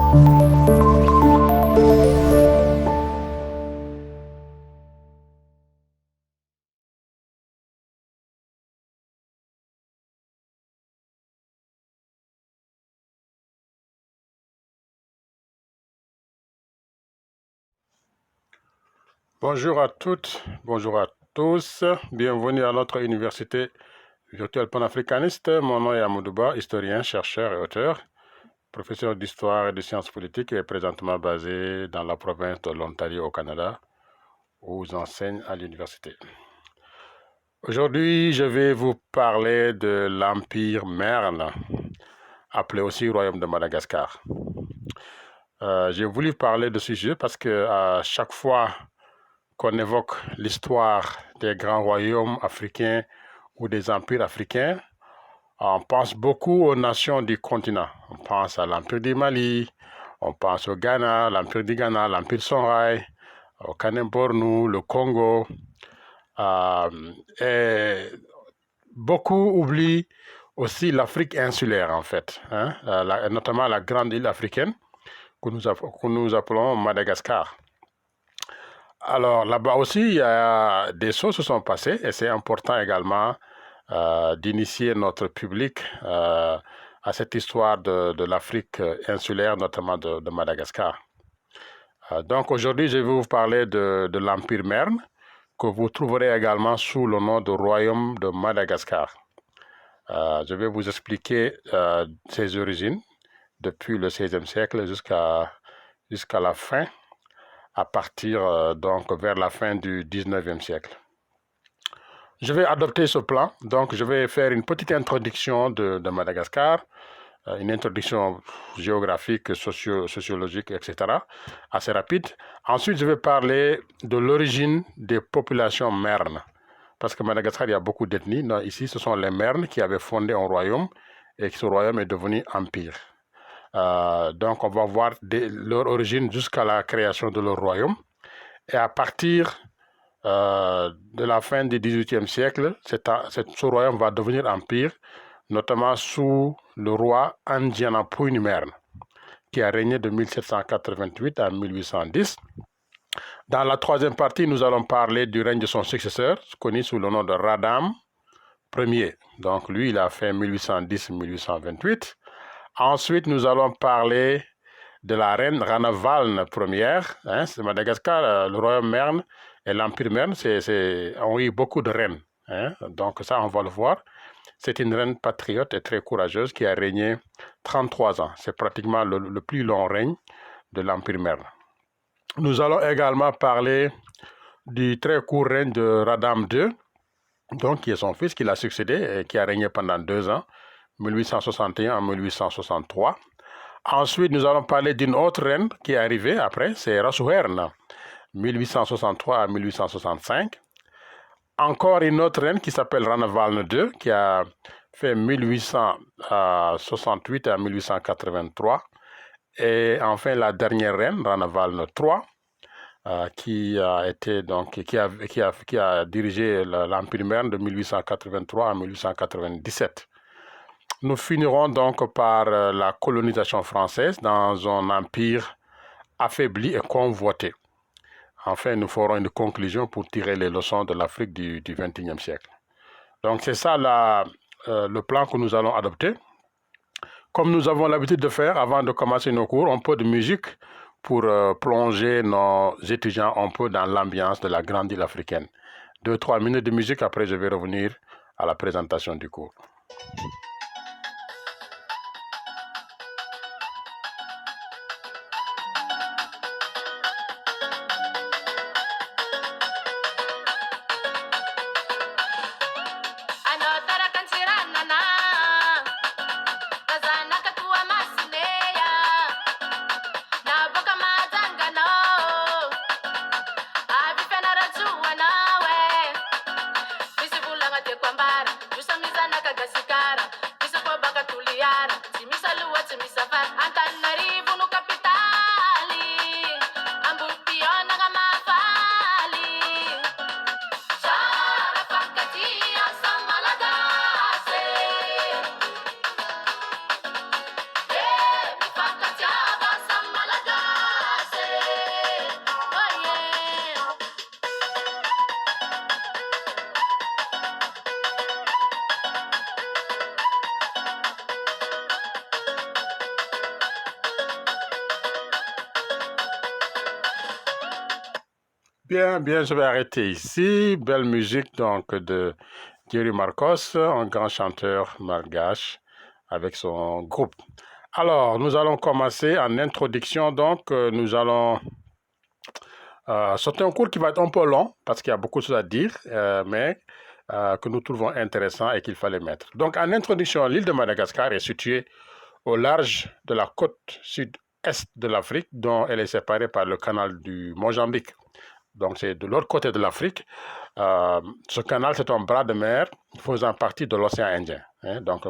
Bonjour à toutes, bonjour à tous. Bienvenue à notre université virtuelle panafricaniste. Mon nom est Amoudouba, historien, chercheur et auteur, professeur d'histoire et de sciences politiques et présentement basé dans la province de l'Ontario au Canada, où j'enseigne à l'université. Aujourd'hui, je vais vous parler de l'Empire Merne, appelé aussi Royaume de Madagascar. J'ai voulu parler de ce sujet parce que à chaque fois qu'on évoque l'histoire des grands royaumes africains ou des empires africains, on pense beaucoup aux nations du continent. On pense à l'empire du Mali, on pense au Ghana, l'empire du Ghana, l'empire Songhai, au Kanem-Bornou, le Congo. Et beaucoup oublient aussi l'Afrique insulaire, en fait, hein, notamment la grande île africaine que nous appelons Madagascar. Alors là-bas aussi, il y a des choses qui se sont passées et c'est important également d'initier notre public à cette histoire de l'Afrique insulaire, notamment de Madagascar. Donc aujourd'hui, je vais vous parler de l'Empire Merne, que vous trouverez également sous le nom de Royaume de Madagascar. Je vais vous expliquer ses origines depuis le XVIe siècle jusqu'à la fin, à partir donc vers la fin du XIXe siècle. Je vais adopter ce plan, donc je vais faire une petite introduction de Madagascar, une introduction géographique, sociologique, etc., assez rapide. Ensuite, je vais parler de l'origine des populations mernes, parce que Madagascar, il y a beaucoup d'ethnies. Ici, ce sont les mernes qui avaient fondé un royaume et ce royaume est devenu empire. Donc, on va voir leur origine jusqu'à la création de leur royaume. Et à partir de la fin du XVIIIe siècle, ce royaume va devenir empire, notamment sous le roi Andjanapouyne Merne, qui a régné de 1788 à 1810. Dans la troisième partie, nous allons parler du règne de son successeur, connu sous le nom de Radam Ier. Donc lui, il a fait 1810-1828. Ensuite, nous allons parler de la reine Ranavalne Ier. Hein, c'est Madagascar, le royaume Merne et l'empire Merne ont eu beaucoup de reines. Hein, donc ça, on va le voir. C'est une reine patriote et très courageuse qui a régné 33 ans. C'est pratiquement le plus long règne de l'empire Merne. Nous allons également parler du très court règne de Radam II, donc qui est son fils, qui l'a succédé et qui a régné pendant 2 ans, 1861 à 1863. Ensuite, nous allons parler d'une autre reine qui est arrivée après, c'est Rasuherne, 1863 à 1865. Encore une autre reine qui s'appelle Ranavalne II, qui a fait 1868 à 1883. Et enfin, la dernière reine, Ranavalne III, qui a dirigé l'Empire Merne de 1883 à 1897. Nous finirons donc par la colonisation française dans un empire affaibli et convoité. Enfin, nous ferons une conclusion pour tirer les leçons de l'Afrique du XXIe siècle. Donc c'est ça le plan que nous allons adopter. Comme nous avons l'habitude de faire avant de commencer nos cours, un peu de musique pour plonger nos étudiants un peu dans l'ambiance de la grande île africaine. 2-3 minutes de musique, après je vais revenir à la présentation du cours. Kwambara, jusamizana kagasikara. Bien, bien, je vais arrêter ici. Belle musique donc de Thierry Marcos, un grand chanteur malgache avec son groupe. Alors, nous allons commencer en introduction. Donc, nous allons sauter un cours qui va être un peu long parce qu'il y a beaucoup de choses à dire, mais que nous trouvons intéressant et qu'il fallait mettre. Donc, en introduction, l'île de Madagascar est située au large de la côte sud-est de l'Afrique, dont elle est séparée par le canal du Mozambique. Donc, c'est de l'autre côté de l'Afrique. Ce canal, c'est un bras de mer faisant partie de l'océan Indien. Hein. Donc,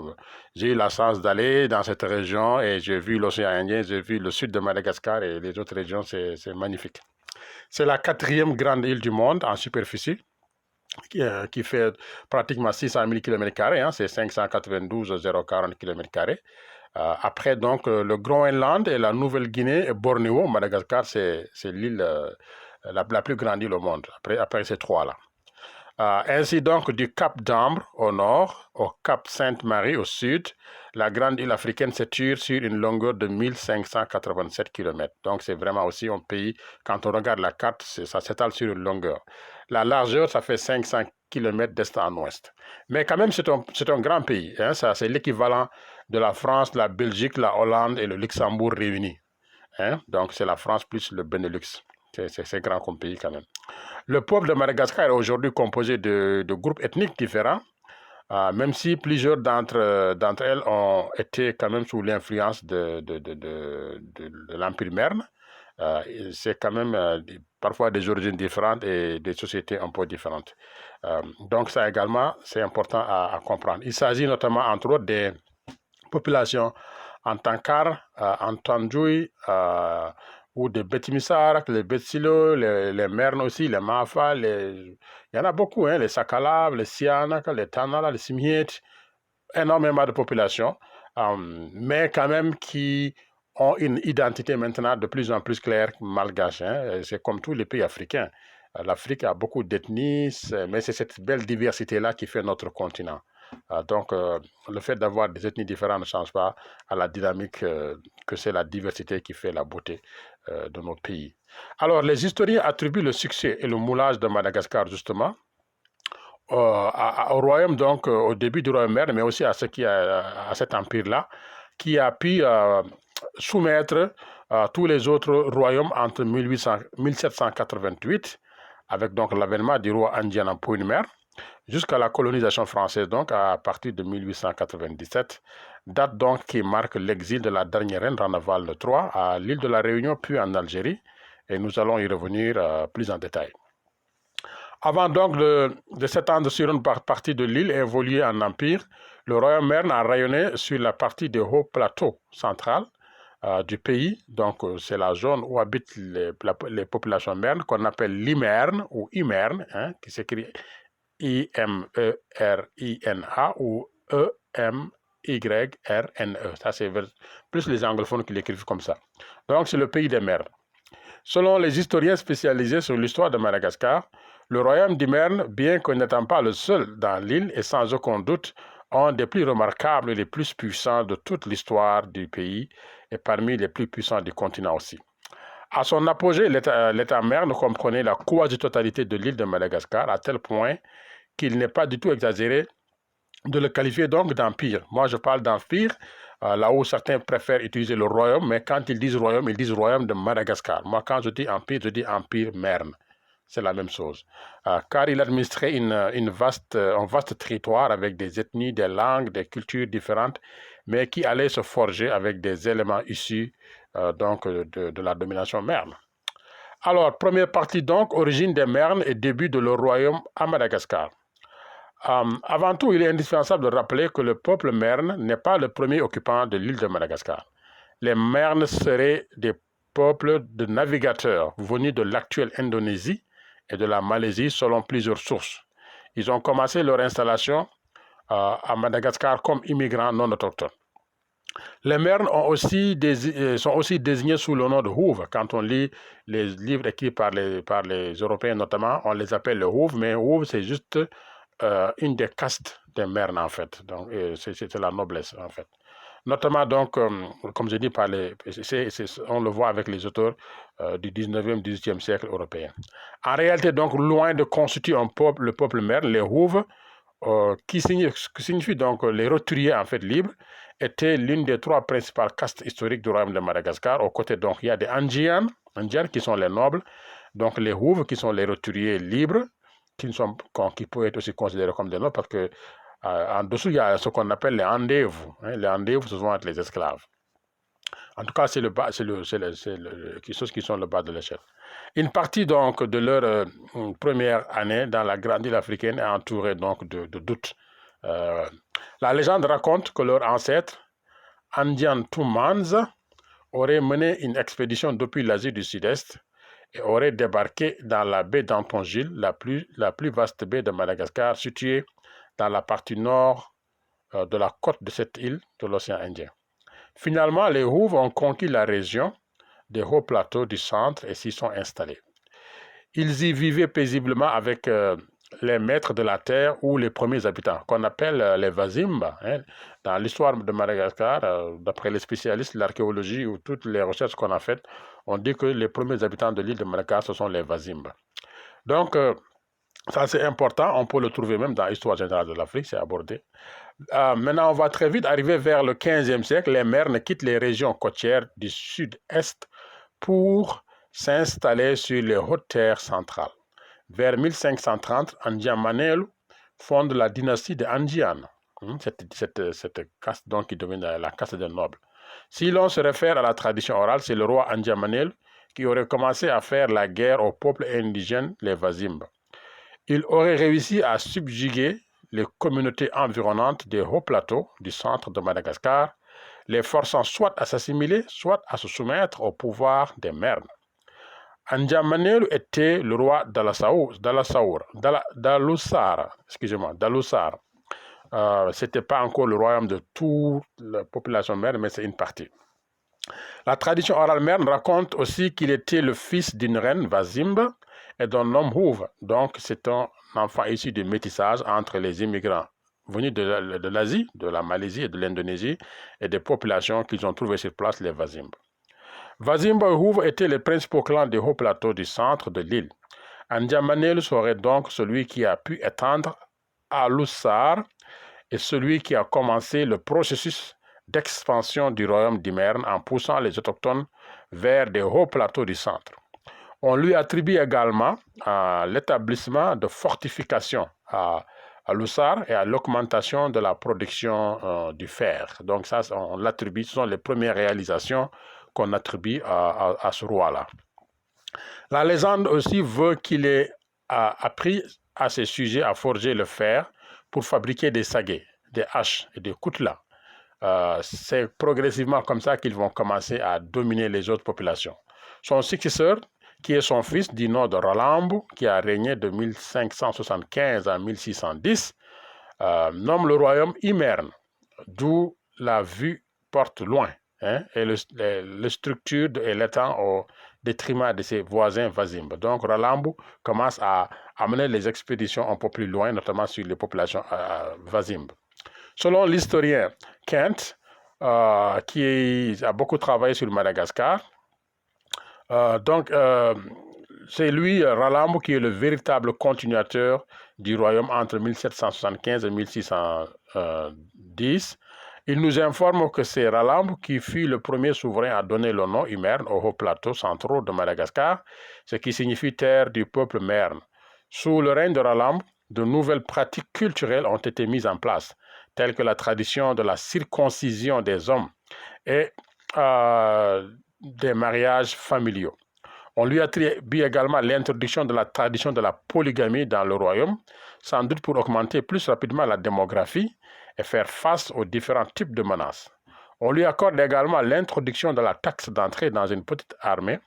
j'ai eu la chance d'aller dans cette région et j'ai vu l'océan Indien, j'ai vu le sud de Madagascar et les autres régions, c'est magnifique. C'est la quatrième grande île du monde en superficie, qui fait pratiquement 600 000 km², hein, c'est 592 040 km². Après, donc, le Groenland et la Nouvelle-Guinée et Bornéo, Madagascar, c'est l'île, la plus grande île au monde, après ces trois-là. Ainsi donc, du Cap d'Ambre au nord, au Cap Sainte-Marie au sud, la grande île africaine s'étire sur une longueur de 1587 km. Donc, c'est vraiment aussi un pays, quand on regarde la carte, ça s'étale sur une longueur. La largeur, ça fait 500 km d'est en ouest. Mais quand même, c'est un grand pays. Hein, c'est l'équivalent de la France, la Belgique, la Hollande et le Luxembourg réunis. Hein, donc, c'est la France plus le Benelux. C'est grand comme pays quand même. Le peuple de Madagascar est aujourd'hui composé de groupes ethniques différents, même si plusieurs d'entre elles ont été quand même sous l'influence de l'Empire Merne. C'est quand même parfois des origines différentes et des sociétés un peu différentes. Donc ça également, c'est important à comprendre. Il s'agit notamment, entre autres, des populations en Tankar, en Tandjoui, ou des Betimisarak, les Betsilo, les Mernes aussi, les Mafa, il y en a beaucoup, hein, les Sakalav, les Sianak, les Tanala, les Simiet, énormément de populations, mais quand même qui ont une identité maintenant de plus en plus claire malgache. Hein. C'est comme tous les pays africains. L'Afrique a beaucoup d'ethnies, mais c'est cette belle diversité-là qui fait notre continent. Donc, le fait d'avoir des ethnies différentes ne change pas à la dynamique que c'est la diversité qui fait la beauté de notre pays. Alors, les historiens attribuent le succès et le moulage de Madagascar, justement, au royaume, donc au début du royaume mère, mais aussi à cet empire-là, qui a pu soumettre tous les autres royaumes entre 1788, avec donc l'avènement du roi Andian Pouinemer, jusqu'à la colonisation française, donc à partir de 1897, date donc qui marque l'exil de la dernière reine Ranaval III à l'île de la Réunion, puis en Algérie, et nous allons y revenir plus en détail. Avant donc de s'étendre sur une partie de l'île et évoluer en empire, le royaume Merne a rayonné sur la partie des hauts plateaux central du pays. Donc, c'est la zone où habitent les populations mernes, qu'on appelle l'Imerne ou Imerne, hein, qui s'écrit I-M-E-R-I-N-A ou E-M-Y-R-N-E. Ça, c'est plus les anglophones qui l'écrivent comme ça. Donc, c'est le pays des Mernes. Selon les historiens spécialisés sur l'histoire de Madagascar, le royaume d'Imerne, bien que n'étant pas le seul dans l'île et sans aucun doute, un des plus remarquables et les plus puissants de toute l'histoire du pays et parmi les plus puissants du continent aussi. À son apogée, l'État Merne comprenait la quasi-totalité de l'île de Madagascar à tel point qu'il n'est pas du tout exagéré de le qualifier donc d'empire. Moi, je parle d'empire, là où certains préfèrent utiliser le royaume, mais quand ils disent royaume de Madagascar. Moi, quand je dis empire Merne. C'est la même chose. Car il administrait un vaste territoire avec des ethnies, des langues, des cultures différentes, mais qui allaient se forger avec des éléments issus donc de la domination Merne. Alors, première partie donc, origine des Mernes et début de leur royaume à Madagascar. Avant tout, il est indispensable de rappeler que le peuple Merne n'est pas le premier occupant de l'île de Madagascar. Les Mernes seraient des peuples de navigateurs venus de l'actuelle Indonésie et de la Malaisie selon plusieurs sources. Ils ont commencé leur installation à Madagascar comme immigrants non autochtones. Les Mernes sont aussi désignés sous le nom de Houve. Quand on lit les livres écrits par les Européens notamment, on les appelle les Houve, mais Houve c'est juste une des castes des Mernes en fait. Donc c'est la noblesse en fait. notamment donc, comme je dis, on le voit avec les auteurs du 19e, 18e siècle européen. En réalité, donc, loin de constituer le peuple mère, les Houves, qui signifie donc les roturiers en fait libres, étaient l'une des trois principales castes historiques du royaume de Madagascar. Aux côtés, donc, il y a des Andjian qui sont les nobles, donc les Houves qui sont les roturiers libres, qui peuvent être aussi considérés comme des nobles parce que en dessous, il y a ce qu'on appelle les Andévous. Les Andévous, ce sont les esclaves. En tout cas, c'est ceux qui sont le bas de l'échelle. Une partie donc de leur première année dans la grande île africaine est entourée donc de doutes. La légende raconte que leur ancêtre, Andian Toumanza, aurait mené une expédition depuis l'Asie du Sud-Est et aurait débarqué dans la baie d'Antongil, la plus vaste baie de Madagascar, située dans la partie nord de la côte de cette île de l'océan Indien. Finalement, les Houves ont conquis la région des hauts plateaux du centre et s'y sont installés. Ils y vivaient paisiblement avec les maîtres de la terre ou les premiers habitants, qu'on appelle les Vazimba. Dans l'histoire de Madagascar, d'après les spécialistes de l'archéologie ou toutes les recherches qu'on a faites, on dit que les premiers habitants de l'île de Madagascar, ce sont les Vazimba. Donc, ça c'est important, on peut le trouver même dans l'histoire générale de l'Afrique, c'est abordé. Maintenant, on va très vite arriver vers le 15e siècle. Les Mernes quittent les régions côtières du sud-est pour s'installer sur les hautes terres centrales. Vers 1530, Andian Manelu fonde la dynastie de Andian, cette caste donc qui devient la caste des nobles. Si l'on se réfère à la tradition orale, c'est le roi Andian Manelu qui aurait commencé à faire la guerre au peuple indigène, les Vazimba. Il aurait réussi à subjuguer les communautés environnantes des hauts plateaux du centre de Madagascar, les forçant soit à s'assimiler, soit à se soumettre au pouvoir des Mernes. Andian Manelu était le roi d'Aloussar. C'était pas encore le royaume de toute la population merne, mais c'est une partie. La tradition orale merne raconte aussi qu'il était le fils d'une reine Vazimba et d'un homme Houve. Donc c'est un enfant issu du métissage entre les immigrants venus de l'Asie, de la Malaisie et de l'Indonésie, et des populations qu'ils ont trouvées sur place, les Vazimba. Vazimba et Houve étaient les principaux clans des hauts plateaux du centre de l'île. Andian Manelu serait donc celui qui a pu étendre à Loussar et celui qui a commencé le processus d'expansion du royaume d'Imerne en poussant les autochtones vers des hauts plateaux du centre. On lui attribue également l'établissement de fortifications à Loussar et à l'augmentation de la production du fer. Donc ça, on l'attribue, ce sont les premières réalisations qu'on attribue à ce roi-là. La légende aussi veut qu'il ait appris à ses sujets à forger le fer pour fabriquer des saguets, des haches et des coutelas. C'est progressivement comme ça qu'ils vont commencer à dominer les autres populations. Son successeur, qui est son fils du nom de Ralambu, qui a régné de 1575 à 1610, nomme le royaume Imerne, d'où la vue porte loin, et le structure et l'étang au détriment de ses voisins Vazimba. Donc Ralambu commence à amener les expéditions un peu plus loin, notamment sur les populations Vazimba. Selon l'historien Kent, qui a beaucoup travaillé sur Madagascar, c'est lui, Ralambu, qui est le véritable continuateur du royaume entre 1775 et 1610. Il nous informe que c'est Ralambu qui fut le premier souverain à donner le nom Imerne aux hauts plateaux centraux de Madagascar, ce qui signifie terre du peuple merne. Sous le règne de Ralambu, de nouvelles pratiques culturelles ont été mises en place, telles que la tradition de la circoncision des hommes et des mariages familiaux. On lui attribue également l'introduction de la tradition de la polygamie dans le royaume, sans doute pour augmenter plus rapidement la démographie et faire face aux différents types de menaces. On lui accorde également l'introduction de la taxe d'entrée dans une petite armée.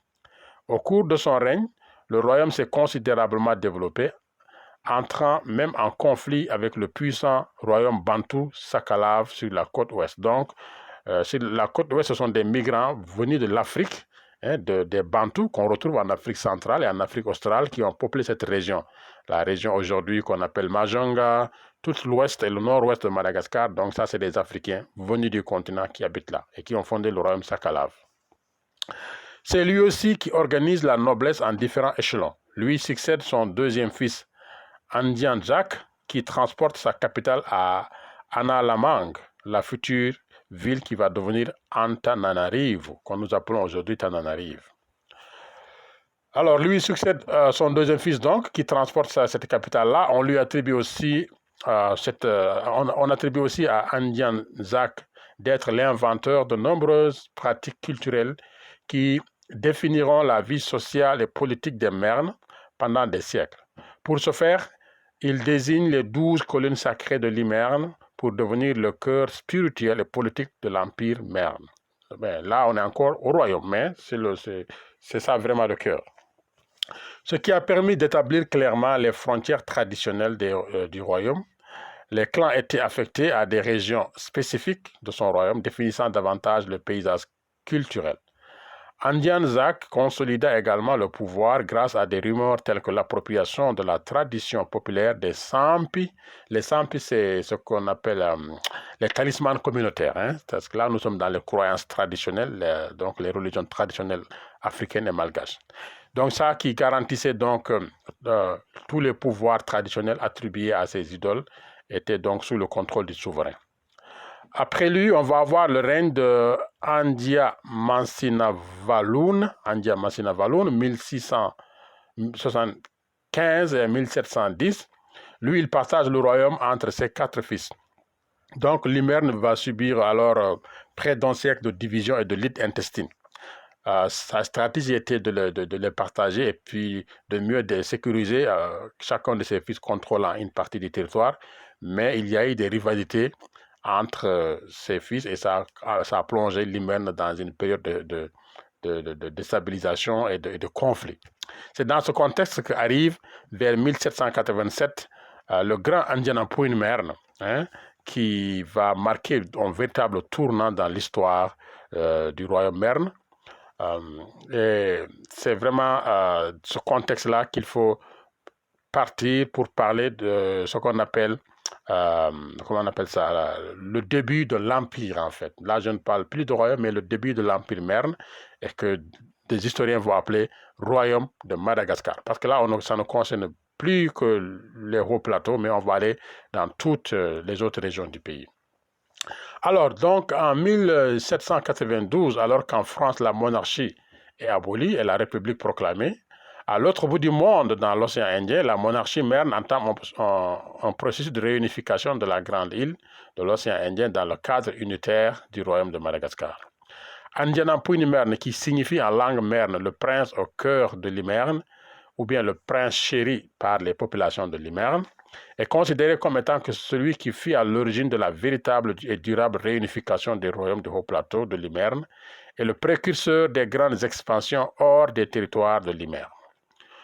Au cours de son règne, le royaume s'est considérablement développé, entrant même en conflit avec le puissant royaume bantou Sakalav sur la côte ouest. Donc, sur la côte ouest, ce sont des migrants venus de l'Afrique des Bantous qu'on retrouve en Afrique centrale et en Afrique australe qui ont peuplé cette région. La région aujourd'hui qu'on appelle Majanga, tout l'ouest et le nord-ouest de Madagascar. Donc ça, c'est des Africains venus du continent qui habitent là et qui ont fondé le royaume Sakalav. C'est lui aussi qui organise la noblesse en différents échelons. Lui succède son deuxième fils, Andian Jacques, qui transporte sa capitale à Analamang, la future ville qui va devenir Antananarivo, qu'on nous appelons aujourd'hui Tananarive. Alors, lui succède son deuxième fils, donc, qui transporte cette capitale-là. On lui attribue aussi, on attribue aussi à Andian Jacques d'être l'inventeur de nombreuses pratiques culturelles qui définiront la vie sociale et politique des Mernes pendant des siècles. Pour ce faire, il désigne les 12 collines sacrées de l'Imerne pour devenir le cœur spirituel et politique de l'Empire Merne. Ben, là, on est encore au royaume, mais c'est ça vraiment le cœur. Ce qui a permis d'établir clairement les frontières traditionnelles du royaume. Les clans étaient affectés à des régions spécifiques de son royaume, définissant davantage le paysage culturel. Andian Jacques consolida également le pouvoir grâce à des rumeurs telles que l'appropriation de la tradition populaire des Sampi. Les Sampi, c'est ce qu'on appelle les talismans communautaires, parce que là, nous sommes dans les croyances traditionnelles, donc les religions traditionnelles africaines et malgaches. Donc ça qui garantissait donc tous les pouvoirs traditionnels attribués à ces idoles étaient donc sous le contrôle du souverain. Après lui, on va avoir le règne de Andia Mansinavaloun, 1675 et 1710. Lui, il partage le royaume entre ses 4 fils. Donc, l'Imerne va subir alors près d'un siècle de division et de lutte intestine. Sa stratégie était de les partager et puis de mieux de sécuriser chacun de ses fils contrôlant une partie du territoire. Mais il y a eu des rivalités entre ses fils et ça a plongé l'Imerne dans une période de déstabilisation et de conflit. C'est dans ce contexte qu'arrive vers 1787 le grand Andianapouine Merne, qui va marquer un véritable tournant dans l'histoire du royaume Merne. Et c'est vraiment ce contexte-là qu'il faut partir pour parler de ce qu'on appelle comment on appelle ça, le début de l'Empire en fait. Là, je ne parle plus de royaume, mais le début de l'Empire Merne, et que des historiens vont appeler royaume de Madagascar. Parce que là, ça ne concerne plus que les hauts plateaux, mais on va aller dans toutes les autres régions du pays. Alors, donc, en 1792, alors qu'en France, la monarchie est abolie et la République proclamée, à l'autre bout du monde, dans l'océan Indien, la monarchie Merne entame un processus de réunification de la grande île de l'océan Indien dans le cadre unitaire du royaume de Madagascar. Andianapouine Merne, qui signifie en langue merne le prince au cœur de l'Imerne, ou bien le prince chéri par les populations de l'Imerne, est considéré comme étant que celui qui fut à l'origine de la véritable et durable réunification des royaumes du haut plateau de l'Imerne et le précurseur des grandes expansions hors des territoires de l'Imerne.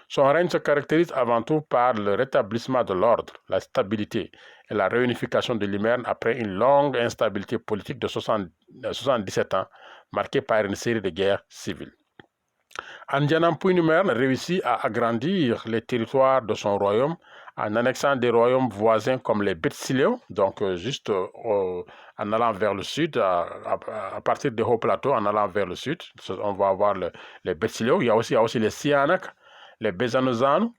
Son règne se caractérise avant tout par le rétablissement de l'ordre, la stabilité et la réunification de l'Imerne après une longue instabilité politique de 77 ans, marquée par une série de guerres civiles. Andianapouine Merne réussit à agrandir les territoires de son royaume en annexant des royaumes voisins comme les Betsileo, donc juste en allant vers le sud, à partir des hauts plateaux, en allant vers le sud, on va avoir les Betsileo. Il y a aussi les Sianak, les Bezanozan.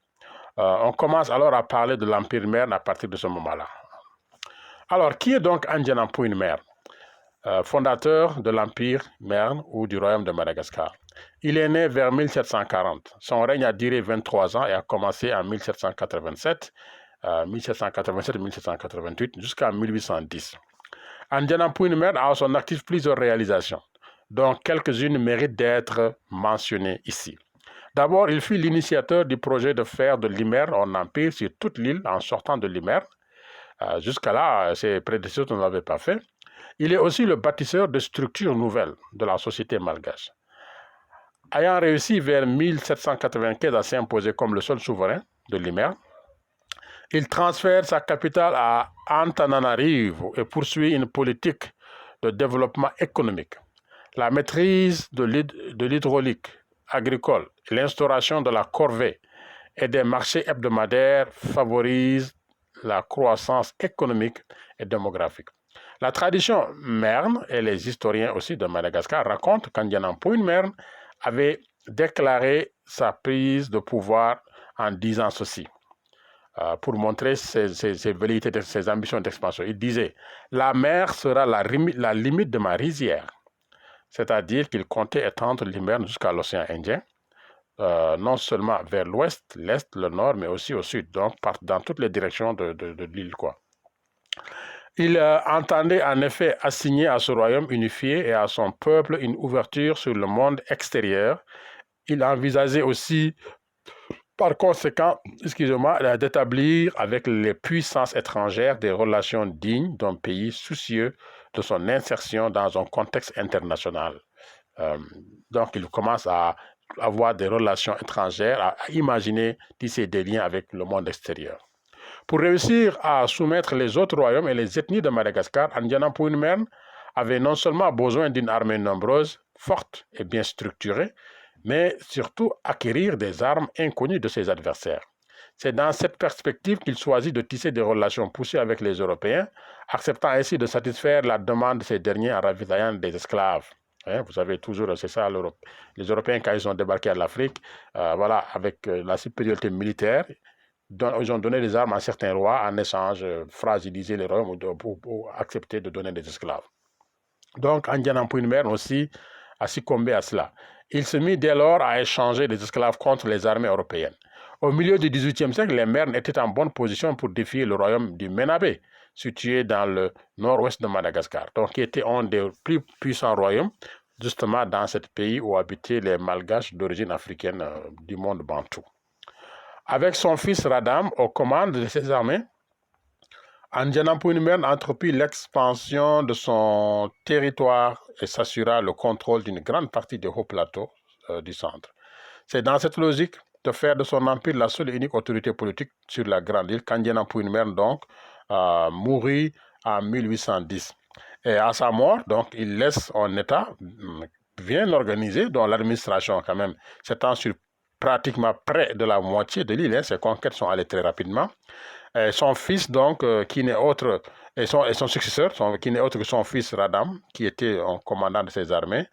On commence alors à parler de l'Empire Merne à partir de ce moment-là. Alors, qui est donc Andianapouine Merne, fondateur de l'Empire Merne ou du royaume de Madagascar? Il est né vers 1740. Son règne a duré 23 ans et a commencé en 1787, 1788 jusqu'en 1810. Andianapouine Merne a à son actif plusieurs réalisations, dont quelques-unes méritent d'être mentionnées ici. D'abord, il fut l'initiateur du projet de faire de l'Imerne un empire sur toute l'île en sortant de l'Imerne. Jusqu'à là, ses prédécesseurs ne l'avaient pas fait. Il est aussi le bâtisseur de structures nouvelles de la société malgache. Ayant réussi vers 1795 à s'imposer comme le seul souverain de l'Imerne, il transfère sa capitale à Antananarivo et poursuit une politique de développement économique. La maîtrise de l'hydraulique agricole, l'instauration de la corvée et des marchés hebdomadaires favorisent la croissance économique et démographique. La tradition merne et les historiens aussi de Madagascar racontent qu'Andiana Merne avait déclaré sa prise de pouvoir en disant ceci, pour montrer ses velléités, ses ambitions d'expansion. Il disait, la mer sera la limite de ma rizière, c'est-à-dire qu'il comptait étendre l'Himerne jusqu'à l'océan Indien, non seulement vers l'ouest, l'est, le nord, mais aussi au sud, donc dans toutes les directions de l'île, quoi. Il entendait en effet assigner à ce royaume unifié et à son peuple une ouverture sur le monde extérieur. Il envisageait aussi, par conséquent, d'établir avec les puissances étrangères des relations dignes d'un pays soucieux de son insertion dans un contexte international. Donc, il commence à avoir des relations étrangères, à imaginer tisser des liens avec le monde extérieur. Pour réussir à soumettre les autres royaumes et les ethnies de Madagascar, Andiana Merne avait non seulement besoin d'une armée nombreuse, forte et bien structurée, mais surtout acquérir des armes inconnues de ses adversaires. C'est dans cette perspective qu'il choisit de tisser des relations poussées avec les Européens, acceptant ainsi de satisfaire la demande de ces derniers en ravitaillant des esclaves. Vous savez toujours, c'est ça l'Europe. Les Européens, quand ils ont débarqué en Afrique, voilà, avec la supériorité militaire, ils ont donné des armes à certains rois en échange, fragiliser les royaumes pour accepter de donner des esclaves. Donc, Andiana Merne aussi a succombé à cela. Il se mit dès lors à échanger des esclaves contre les armées européennes. Au milieu du XVIIIe siècle, les Mernes étaient en bonne position pour défier le royaume du Ménabé, situé dans le nord-ouest de Madagascar, donc qui était un des plus puissants royaumes, justement dans ce pays où habitaient les Malgaches d'origine africaine du monde bantou. Avec son fils Radam aux commandes de ses armées, Andiana Merne entreprit l'expansion de son territoire et s'assura le contrôle d'une grande partie des hauts plateaux du centre. C'est dans cette logique de faire de son empire la seule et unique autorité politique sur la grande île qu'Andiana Merne donc mourut en 1810. Et à sa mort, donc, il laisse un État bien organisé, dont l'administration quand même s'étend sur pratiquement près de la moitié de l'île. Ses conquêtes sont allées très rapidement. Et son fils, donc, qui n'est autre, et son successeur, qui n'est autre que son fils Radam, qui était un commandant de ses armées,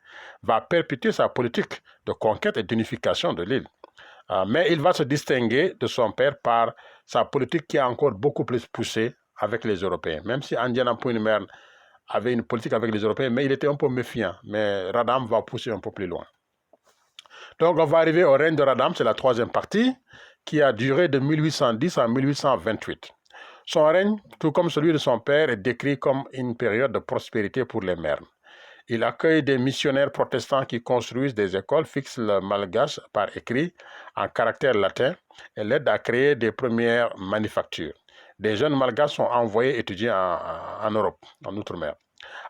va perpétuer sa politique de conquête et d'unification de l'île. Mais il va se distinguer de son père par sa politique qui est encore beaucoup plus poussée avec les Européens. Même si Andiana Merne avait une politique avec les Européens, mais il était un peu méfiant. Mais Radam va pousser un peu plus loin. Donc, on va arriver au règne de Radam, c'est la troisième partie, qui a duré de 1810 à 1828. Son règne, tout comme celui de son père, est décrit comme une période de prospérité pour les Mernes. Il accueille des missionnaires protestants qui construisent des écoles, fixent le malgache par écrit en caractère latin et l'aident à créer des premières manufactures. Des jeunes malgaches sont envoyés étudier en Europe, en Outre-mer.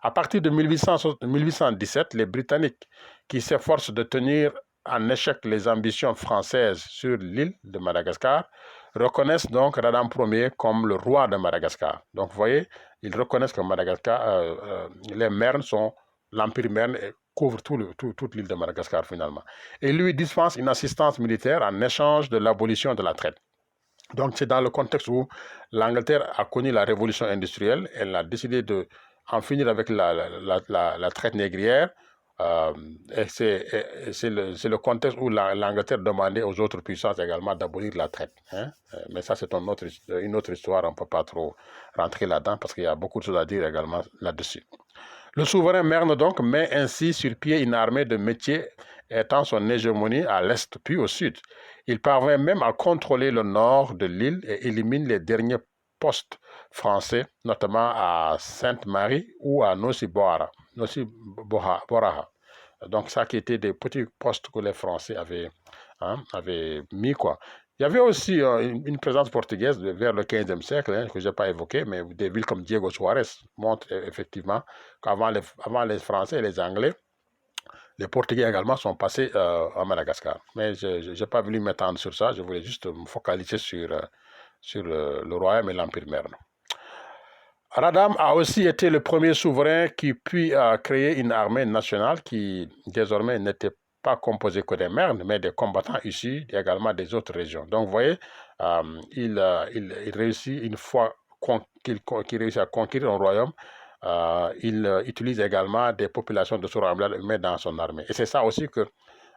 À partir de 1817, les Britanniques, qui s'efforcent de tenir en échec les ambitions françaises sur l'île de Madagascar, reconnaissent donc Radam Ier comme le roi de Madagascar. Donc vous voyez, ils reconnaissent que Madagascar, les Mernes sont, l'Empire Merne couvre toute l'île de Madagascar finalement. Et lui dispense une assistance militaire en échange de l'abolition de la traite. Donc c'est dans le contexte où l'Angleterre a connu la révolution industrielle, elle a décidé de en finir avec la traite négrière. Et c'est le contexte où l'Angleterre demandait aux autres puissances également d'abolir la traite. Mais ça, c'est une autre histoire, on ne peut pas trop rentrer là-dedans parce qu'il y a beaucoup de choses à dire également là-dessus. Le souverain Merne donc met ainsi sur pied une armée de métiers étant son hégémonie à l'est puis au sud. Il parvint même à contrôler le nord de l'île et élimine les derniers postes français, notamment à Sainte-Marie ou à Nossi-Boraha. Donc ça qui était des petits postes que les Français avaient mis, quoi. Il y avait aussi une présence portugaise vers le 15e siècle, que je n'ai pas évoqué, mais des villes comme Diego Suarez montrent effectivement qu'avant les Français et les Anglais, les Portugais également sont passés à Madagascar. Mais je n'ai pas voulu m'étendre sur ça, je voulais juste me focaliser sur le royaume et l'Empire Merne. Radam a aussi été le premier souverain qui puis créer une armée nationale qui désormais n'était pas composée que des mernes, mais des combattants issus également des autres régions. Donc vous voyez, il réussit une fois qu'il réussit à conquérir un royaume, il utilise également des populations de ce royaume-là dans son armée. Et c'est ça aussi que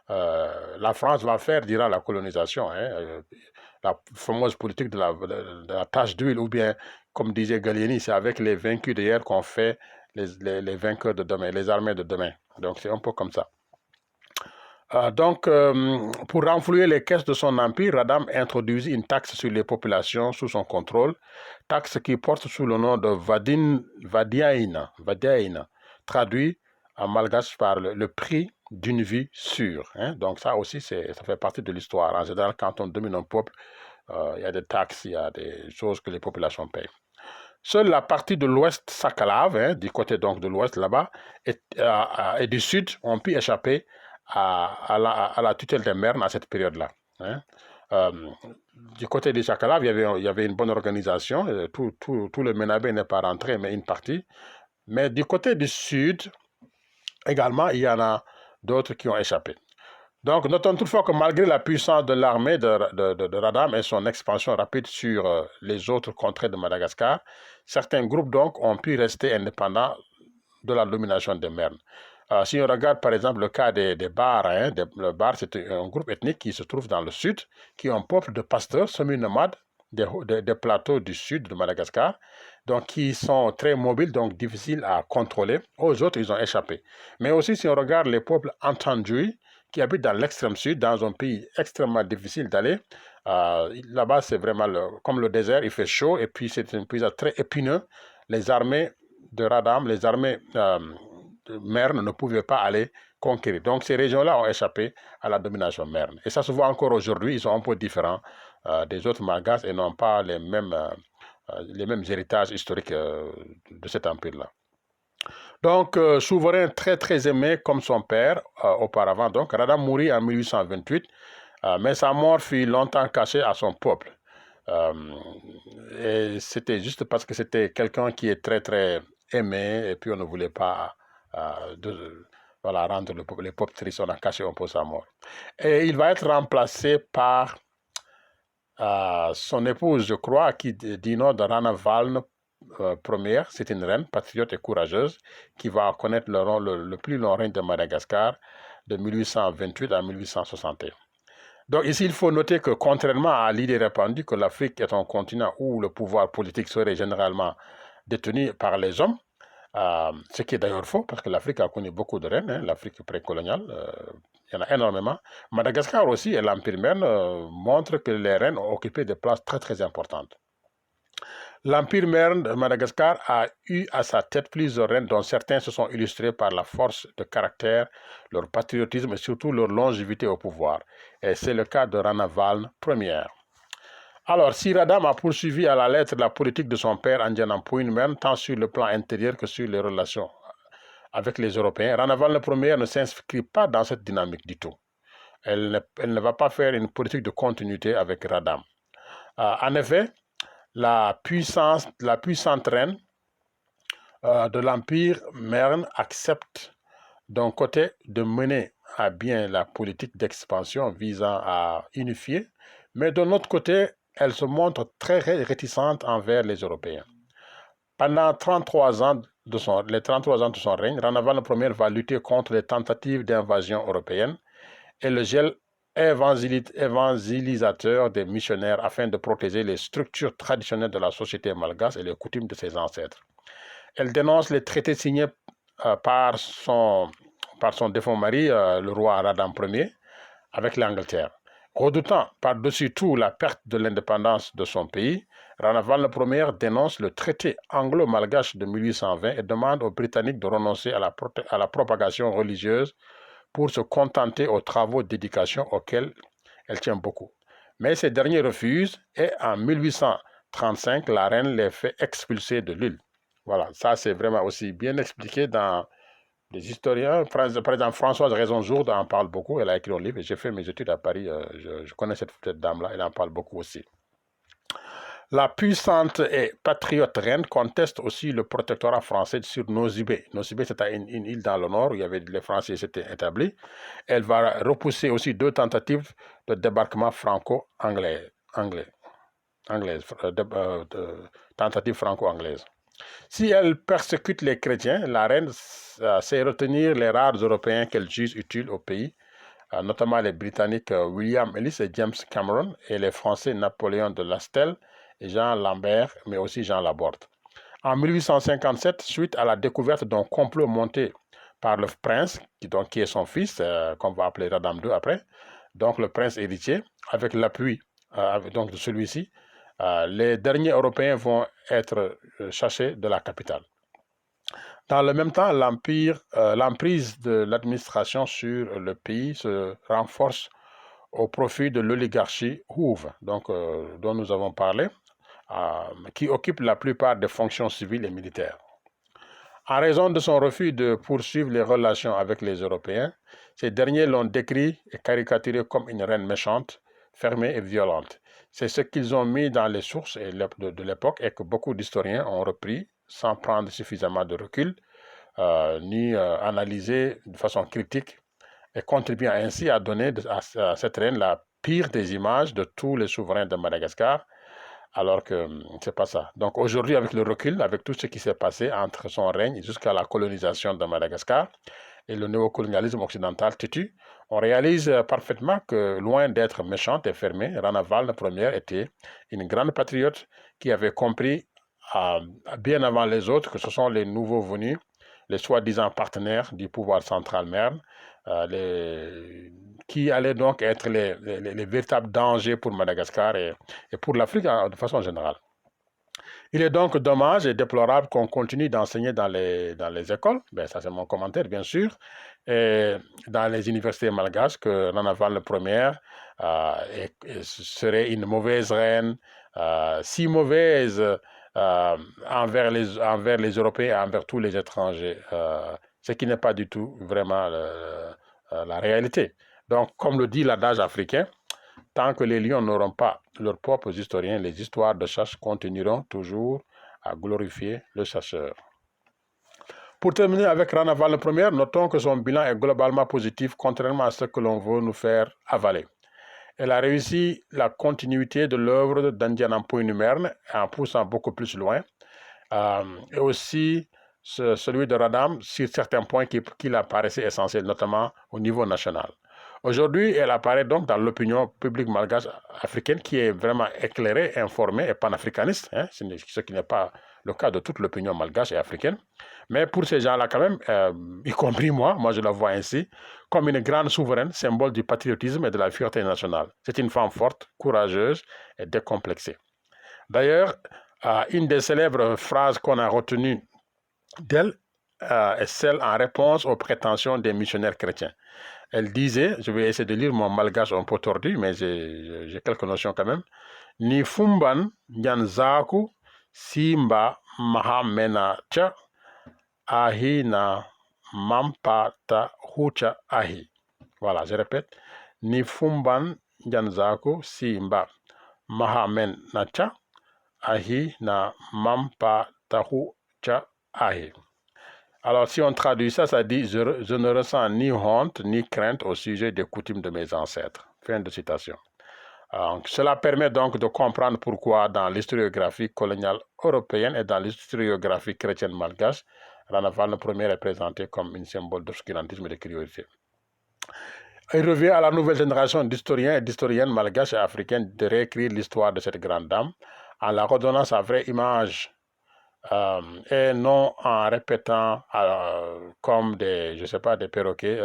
la France va faire durant la colonisation, hein, la fameuse politique de la tache d'huile, ou bien, comme disait Gallieni, c'est avec les vaincus d'hier qu'on fait les vainqueurs de demain, les armées de demain. Donc c'est un peu comme ça. Pour renflouer les caisses de son empire, Radam introduisit une taxe sur les populations sous son contrôle, taxe qui porte sous le nom de Vadiaïna, traduit en malgache par le prix d'une vie sûre. Hein. Donc ça aussi, ça fait partie de l'histoire. En général, quand on domine un peuple, il y a des taxes, il y a des choses que les populations payent. Seule la partie de l'ouest Sakalav, hein, du côté donc de l'ouest là-bas, et du sud ont pu échapper à la tutelle des Mernes à cette période-là. Hein. Euh, du côté du Sakalav, il y avait une bonne organisation. Tout le Ménabé n'est pas rentré, mais une partie. Mais du côté du sud, également, il y en a d'autres qui ont échappé. Donc, notons toutefois que malgré la puissance de l'armée de Radam et son expansion rapide sur les autres contrées de Madagascar, certains groupes donc ont pu rester indépendants de la domination des Mernes. Si on regarde par exemple le cas des Bars, hein, le Bar c'est un groupe ethnique qui se trouve dans le sud, qui est un peuple de pasteurs semi-nomades des plateaux du sud de Madagascar, donc qui sont très mobiles, donc difficiles à contrôler. Aux autres, ils ont échappé. Mais aussi, si on regarde les peuples entendus, qui habitent dans l'extrême sud, dans un pays extrêmement difficile d'aller, là-bas, c'est vraiment comme le désert, il fait chaud, et puis c'est un paysage très épineux. Les armées de Radam, les armées de Merne ne pouvaient pas aller conquérir. Donc ces régions-là ont échappé à la domination Merne. Et ça se voit encore aujourd'hui, ils sont un peu différents des autres Malgaches et n'ont pas les mêmes héritages historiques de cet empire-là. Donc, souverain très très aimé comme son père auparavant, donc Radam mourit en 1828, mais sa mort fut longtemps cachée à son peuple. Et c'était juste parce que c'était quelqu'un qui est très très aimé et puis on ne voulait pas voilà, rendre les peuples tristes, on a caché un peu sa mort. Et il va être remplacé par son épouse, je crois, qui dit nom de Rana Valne première, c'est une reine patriote et courageuse qui va connaître le plus long règne de Madagascar de 1828 à 1861. Donc ici, il faut noter que contrairement à l'idée répandue que l'Afrique est un continent où le pouvoir politique serait généralement détenu par les hommes, ce qui est d'ailleurs faux, parce que l'Afrique a connu beaucoup de reines, hein, l'Afrique précoloniale, il y en a énormément. Madagascar aussi et l'Empire Merne montrent que les reines ont occupé des places très très importantes. L'Empire Merne de Madagascar a eu à sa tête plusieurs reines dont certains se sont illustrés par la force de caractère, leur patriotisme et surtout leur longévité au pouvoir. Et c'est le cas de Rana Valne Ier. Alors, si Radam a poursuivi à la lettre la politique de son père Andjanampouen Merne, tant sur le plan intérieur que sur les relations avec les Européens, Rana Valne Ier ne s'inscrit pas dans cette dynamique du tout. Elle ne va pas faire une politique de continuité avec Radam. En effet, la puissante reine de l'Empire Merne accepte d'un côté de mener à bien la politique d'expansion visant à unifier, mais de l'autre côté, elle se montre très réticente envers les Européens. Pendant 33 ans les 33 ans de son règne, Rana Valne Ier va lutter contre les tentatives d'invasion européenne et le gel évangélisateur des missionnaires afin de protéger les structures traditionnelles de la société malgache et les coutumes de ses ancêtres. Elle dénonce les traités signés par son défunt mari, le roi Radam Ier, avec l'Angleterre. Redoutant par-dessus tout la perte de l'indépendance de son pays, Rana Valne Ier dénonce le traité anglo-malgache de 1820 et demande aux Britanniques de renoncer à la propagation religieuse pour se contenter aux travaux d'éducation auxquels elle tient beaucoup. Mais ces derniers refusent et en 1835, la reine les fait expulser de l'île. Voilà, ça c'est vraiment aussi bien expliqué dans les historiens. Par exemple, Françoise Raison-Jourde en parle beaucoup, elle a écrit un livre et j'ai fait mes études à Paris, je connais cette dame-là, elle en parle beaucoup aussi. La puissante et patriote reine conteste aussi le protectorat français sur Nosy-Be. Nosy-Be, c'était une île dans le nord où il y avait les Français qui s'étaient établis. Elle va repousser aussi 2 tentatives de débarquement franco-anglais. Tentative franco-anglaise. Si elle persécute les chrétiens, la reine sait retenir les rares Européens qu'elle juge utiles au pays, notamment les Britanniques William Ellis et James Cameron, et les Français Napoléon de Lastel et Jean Lambert, mais aussi Jean Laborde. En 1857, suite à la découverte d'un complot monté par le prince, qui est son fils, qu'on va appeler Radam II après, donc le prince héritier, avec l'appui de celui-ci, les derniers Européens vont être chassés de la capitale. Dans le même temps, l'emprise de l'administration sur le pays se renforce au profit de l'oligarchie Houve, dont nous avons parlé, qui occupe la plupart des fonctions civiles et militaires. En raison de son refus de poursuivre les relations avec les Européens, ces derniers l'ont décrit et caricaturé comme une reine méchante, fermée et violente. C'est ce qu'ils ont mis dans les sources de l'époque et que beaucoup d'historiens ont repris sans prendre suffisamment de recul, ni analyser de façon critique, et contribuant ainsi à donner à cette reine la pire des images de tous les souverains de Madagascar, alors que c'est pas ça. Donc aujourd'hui, avec le recul, avec tout ce qui s'est passé entre son règne jusqu'à la colonisation de Madagascar et le néocolonialisme occidental têtu, on réalise parfaitement que loin d'être méchante et fermée, Rana Val Première était une grande patriote qui avait compris bien avant les autres que ce sont les nouveaux venus, les soi-disant partenaires du pouvoir central merne, qui allaient donc être les véritables dangers pour Madagascar et pour l'Afrique de façon générale. Il est donc dommage et déplorable qu'on continue d'enseigner dans les écoles, ça c'est mon commentaire bien sûr, et dans les universités malgaches que Rana Val Première serait une mauvaise reine, si mauvaise envers les Européens et envers tous les étrangers, ce qui n'est pas du tout vraiment la réalité. Donc, comme le dit l'adage africain, tant que les lions n'auront pas leurs propres historiens, les histoires de chasse continueront toujours à glorifier le chasseur. Pour terminer avec Rana Val Première, notons que son bilan est globalement positif, contrairement à ce que l'on veut nous faire avaler. Elle a réussi la continuité de l'œuvre d'Andian Mpoinu-Merne en poussant beaucoup plus loin, et aussi celui de Radam sur certains points qui apparaissaient essentiels, notamment au niveau national. Aujourd'hui, elle apparaît donc dans l'opinion publique malgache africaine qui est vraiment éclairée, informée et panafricaniste, ce qui n'est pas le cas de toute l'opinion malgache et africaine. Mais pour ces gens-là quand même, y compris moi je la vois ainsi, comme une grande souveraine, symbole du patriotisme et de la fierté nationale. C'est une femme forte, courageuse et décomplexée. D'ailleurs, une des célèbres phrases qu'on a retenues d'elle est celle en réponse aux prétentions des missionnaires chrétiens. Elle disait, je vais essayer de lire mon malgache un peu tordu, mais j'ai quelques notions quand même. Ni fumban nyanzaku simba mahamena cha ahi na mampa ta hucha ahi. Voilà, je répète. Ni fumban nyanzaku simba mahamena cha ahi na mampa ta hucha ahi. Alors, si on traduit ça, ça dit « Je ne ressens ni honte ni crainte au sujet des coutumes de mes ancêtres ». Fin de citation. Cela permet donc de comprendre pourquoi dans l'historiographie coloniale européenne et dans l'historiographie chrétienne malgache, Rana Val Première est présentée comme une symbole d'obscurantisme et de curiosité. Il revient à la nouvelle génération d'historiens et d'historiennes malgaches et africaines de réécrire l'histoire de cette grande dame en la redonnant sa vraie image, et non en répétant comme des perroquets,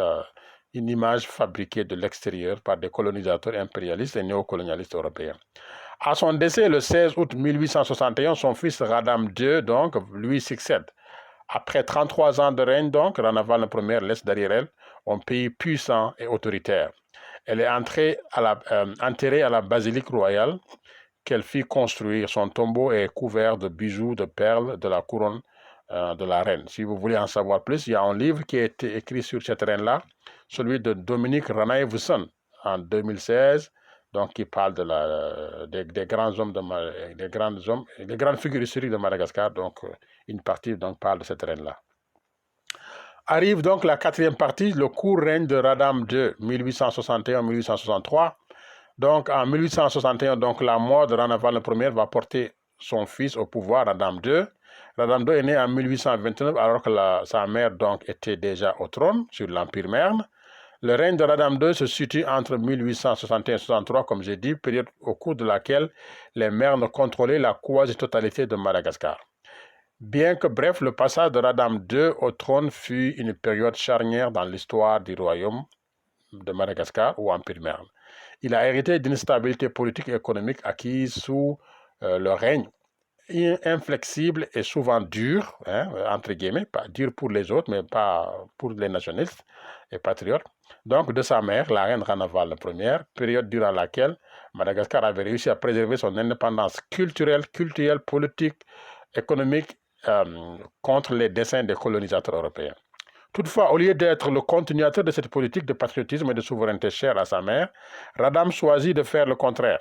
une image fabriquée de l'extérieur par des colonisateurs impérialistes et néocolonialistes européens. À son décès le 16 août 1861, son fils Radam II donc, lui succède. Après 33 ans de règne, donc, Rana Val Première laisse derrière elle un pays puissant et autoritaire. Elle est enterrée à la basilique royale qu'elle fit construire. Son tombeau est couvert de bijoux, de perles, de la couronne de la reine. Si vous voulez en savoir plus, il y a un livre qui a été écrit sur cette reine-là, celui de Dominique Ranaï-Vusson, en 2016, donc qui parle des grands hommes, des grandes figures historiques de Madagascar. Donc, une partie donc, parle de cette reine-là. Arrive donc la quatrième partie, le court règne de Radam II, 1861-1863. Donc, en 1861, donc, la mort de Ranaval Ier va porter son fils au pouvoir, Radam II. Radam II est né en 1829, alors que sa mère donc, était déjà au trône sur l'Empire Merne. Le règne de Radam II se situe entre 1861 et 1863, comme j'ai dit, période au cours de laquelle les Mernes contrôlaient la quasi-totalité de Madagascar. Bien que bref, le passage de Radam II au trône fut une période charnière dans l'histoire du royaume de Madagascar ou Empire Merne. Il a hérité d'une stabilité politique et économique acquise sous le règne inflexible et souvent dur, entre guillemets, pas dur pour les autres, mais pas pour les nationalistes et patriotes. Donc, de sa mère, la reine Ranaval I, période durant laquelle Madagascar avait réussi à préserver son indépendance culturelle, politique, économique contre les desseins des colonisateurs européens. Toutefois, au lieu d'être le continuateur de cette politique de patriotisme et de souveraineté chère à sa mère, Radam choisit de faire le contraire.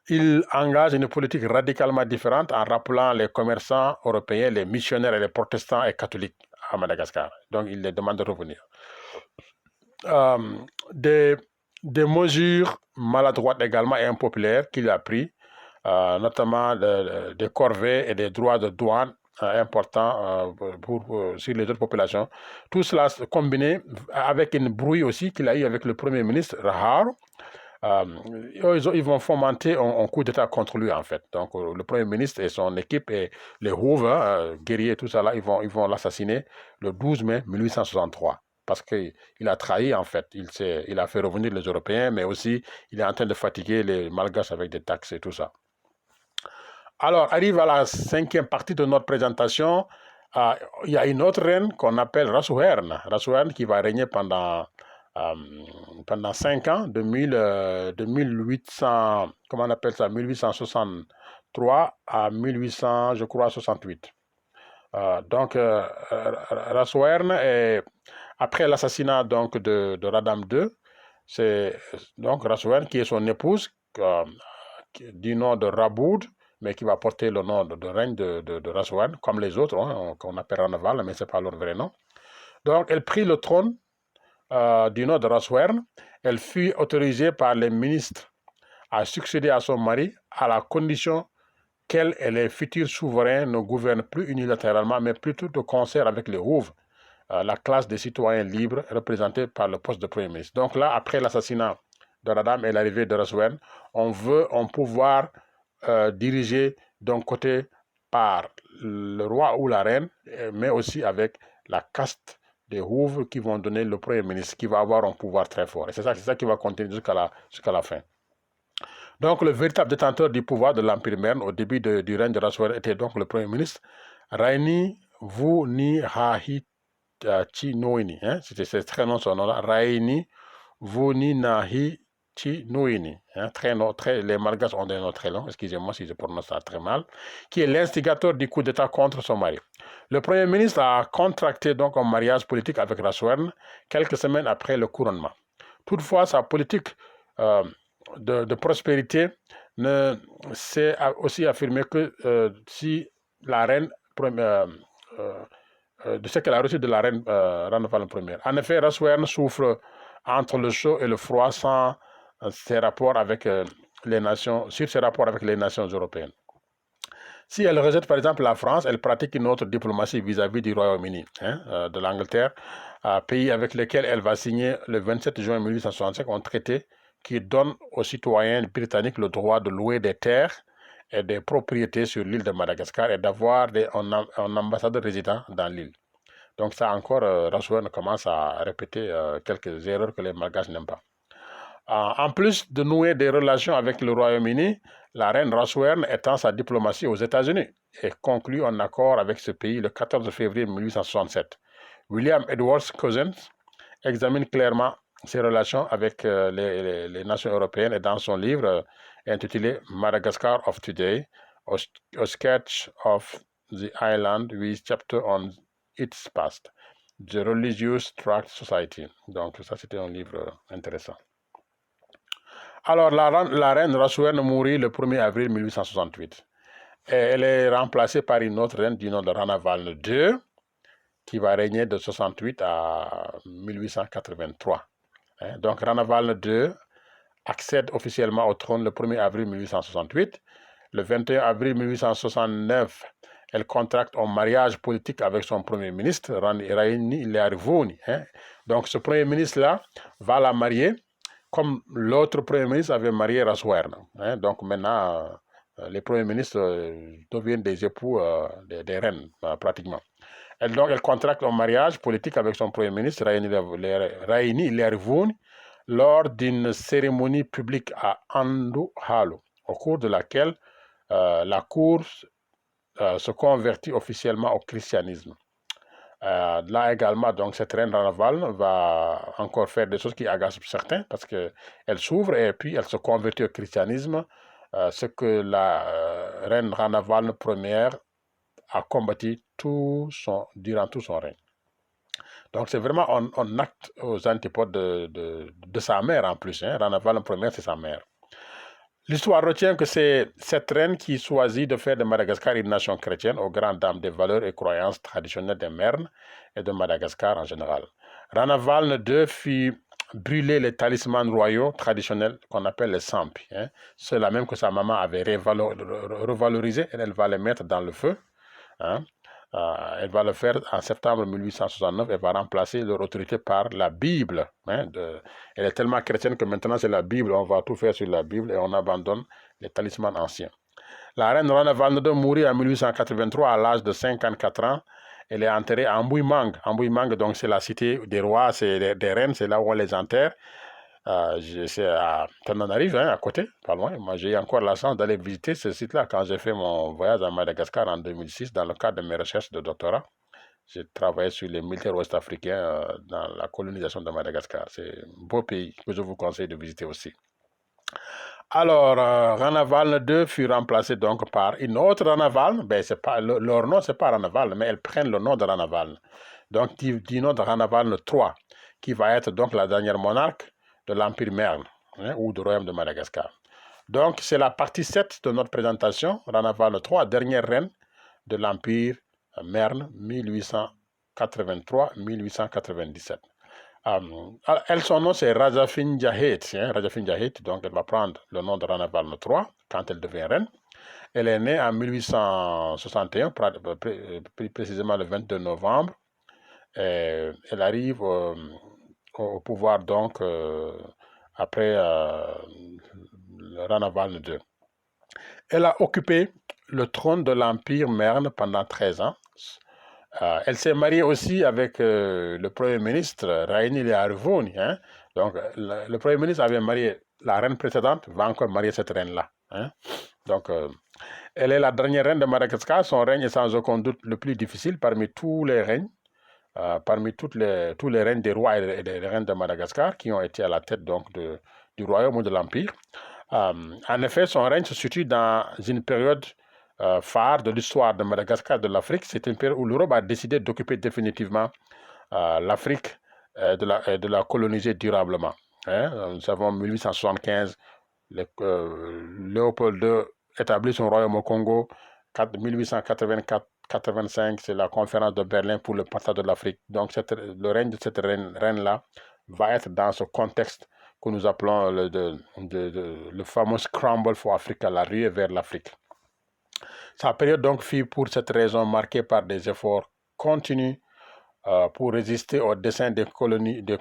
Il engage une politique radicalement différente en rappelant les commerçants européens, les missionnaires et les protestants et catholiques à Madagascar. Donc, il les demande de revenir. Des mesures maladroites également et impopulaires qu'il a prises, notamment des corvées et des droits de douane importants sur les autres populations. Tout cela combiné avec une brouille aussi qu'il a eu avec le Premier ministre Rahar. Ils vont fomenter un coup d'État contre lui, en fait. Donc, le Premier ministre et son équipe et les Hoover, guerriers, tout ça, là, ils vont l'assassiner le 12 mai 1863. Parce qu'il a trahi, en fait. Il a fait revenir les Européens, mais aussi, il est en train de fatiguer les Malgaches avec des taxes et tout ça. Alors, arrive à la cinquième partie de notre présentation. Il y a une autre reine qu'on appelle Rasuherne. Rasuherne qui va régner pendant 5 ans, de 1800, comment on appelle ça, 1863 à 1800, je crois, 68. Donc, Rasuherne, après l'assassinat donc, de Radam II, c'est donc Rasuherne qui est son épouse, du nom de Raboud, mais qui va porter le nom de règne de Rasuherne, comme les autres, qu'on appelle Ranaval, mais ce n'est pas leur vrai nom. Donc, elle prit le trône du nom de Rasuherne. Elle fut autorisée par les ministres à succéder à son mari à la condition qu'elle et les futurs souverains ne gouvernent plus unilatéralement, mais plutôt de concert avec les Hooves, la classe des citoyens libres représentée par le poste de Premier ministre. Donc là, après l'assassinat de Radam et l'arrivée de Rasuherne, on veut un pouvoir dirigé d'un côté par le roi ou la reine, mais aussi avec la caste des Hooves qui vont donner le Premier ministre, qui va avoir un pouvoir très fort. Et c'est ça qui va continuer jusqu'à la fin. Donc, le véritable détenteur du pouvoir de l'Empire Merne au début du règne de Rasuherne était donc le Premier ministre Raini Vunihahi-Chinoini. C'est très long son nom-là. Raini Vunihahi-Chinoini. Les Malgaches ont des noms très longs, excusez-moi si je prononce ça très mal, qui est l'instigateur du coup d'État contre son mari. Le Premier ministre a contracté donc un mariage politique avec Rasuherne quelques semaines après le couronnement. Toutefois, sa politique de prospérité s'est aussi affirmée que si la reine de ce qu'elle a reçu de la reine Ranaval I. En effet, Rasuherne souffre entre le chaud et le froid sans ses rapports avec les nations européennes. Si elle rejette par exemple la France, elle pratique une autre diplomatie vis-à-vis du Royaume-Uni, de l'Angleterre, pays avec lequel elle va signer le 27 juin 1865 un traité qui donne aux citoyens britanniques le droit de louer des terres et des propriétés sur l'île de Madagascar et d'avoir un ambassadeur résident dans l'île. Donc ça encore, Rasuherne commence à répéter quelques erreurs que les Malgaches n'aiment pas. En plus de nouer des relations avec le Royaume-Uni, la reine Rasuherne étend sa diplomatie aux États-Unis et conclut un accord avec ce pays le 14 février 1867. William Edwards Cousins examine clairement ses relations avec les nations européennes et dans son livre intitulé Madagascar of Today, a sketch of the island with chapter on its past, The Religious Tract Society. Donc ça c'était un livre intéressant. Alors, la reine Rasuerne mourut le 1er avril 1868. Et elle est remplacée par une autre reine du nom de Ranavalne II, qui va régner de 68 à 1883. Donc, Ranavalne II accède officiellement au trône le 1er avril 1868. Le 21 avril 1869, elle contracte un mariage politique avec son premier ministre, Raini Learvouni. Donc, ce premier ministre-là va la marier comme l'autre premier ministre avait marié Rasuerne. Donc, maintenant, les premiers ministres deviennent des époux des reines, pratiquement. Donc, elle contracte un mariage politique avec son premier ministre, Raini Learvouni, lors d'une cérémonie publique à Anduhalo, au cours de laquelle la cour se convertit officiellement au christianisme. Là également, donc, cette reine Ranavalne va encore faire des choses qui agacent certains parce qu'elle s'ouvre et puis elle se convertit au christianisme, ce que la reine Ranavalne première a combattu durant tout son règne. Donc c'est vraiment un acte aux antipodes de sa mère en plus. Ranavalne première, c'est sa mère. L'histoire retient que c'est cette reine qui choisit de faire de Madagascar une nation chrétienne aux grandes dames des valeurs et croyances traditionnelles des Mernes et de Madagascar en général. Ranavalne II fit brûler les talismans royaux traditionnels qu'on appelle les sampi. Ceux-là même que sa maman avait revalorisés, elle va les mettre dans le feu. Elle va le faire en septembre 1869. Elle va remplacer leur autorité par la Bible. Elle est tellement chrétienne que maintenant c'est la Bible. On va tout faire sur la Bible et on abandonne les talismans anciens. La reine Ranavalne II mourut en 1883 à l'âge de 54 ans. Elle est enterrée à Mbuimang. Mbuimang, donc c'est la cité des rois, c'est des reines, c'est là où on les enterre. C'est à Tananarive, à côté, pas loin. Moi, j'ai eu encore la chance d'aller visiter ce site-là quand j'ai fait mon voyage à Madagascar en 2006 dans le cadre de mes recherches de doctorat. J'ai travaillé sur les militaires ouest-africains dans la colonisation de Madagascar. C'est un beau pays que je vous conseille de visiter aussi. Alors, Ranavalne II fut remplacé donc par une autre Ranavalne. C'est pas, leur nom, c'est pas Ranavalne, mais elles prennent le nom de Ranavalne. Donc, du nom de Ranavalne III, qui va être donc la dernière monarque de l'Empire Merne, ou du Royaume de Madagascar. Donc, c'est la partie 7 de notre présentation, Ranavalne III, dernière reine de l'Empire Merne, 1883-1897. Elle, son nom, c'est Rajafin Jahet. Rajafin Jahet, donc elle va prendre le nom de Ranavalne III quand elle devient reine. Elle est née en 1861, plus précisément le 22 novembre. Elle arrive au pouvoir donc après Ranavalne II. Elle a occupé le trône de l'Empire Merne pendant 13 ans. Elle s'est mariée aussi avec le Premier ministre Raini Learvouni. Donc le Premier ministre avait marié la reine précédente, va encore marier cette reine-là. Donc elle est la dernière reine de Madagascar. Son règne est sans aucun doute le plus difficile parmi tous les règnes. Parmi tous les règnes des rois et des reines de Madagascar qui ont été à la tête donc du royaume ou de l'empire. En effet, son règne se situe dans une période phare de l'histoire de Madagascar, de l'Afrique. C'est une période où l'Europe a décidé d'occuper définitivement l'Afrique et de la coloniser durablement. Nous savons en 1875, Léopold II établit son royaume au Congo. 1884-85, c'est la conférence de Berlin pour le partage de l'Afrique. Donc le règne de cette reine-là va être dans ce contexte que nous appelons le fameux Scramble for Africa, la ruée vers l'Afrique. Sa période donc fut pour cette raison marquée par des efforts continus pour résister aux desseins des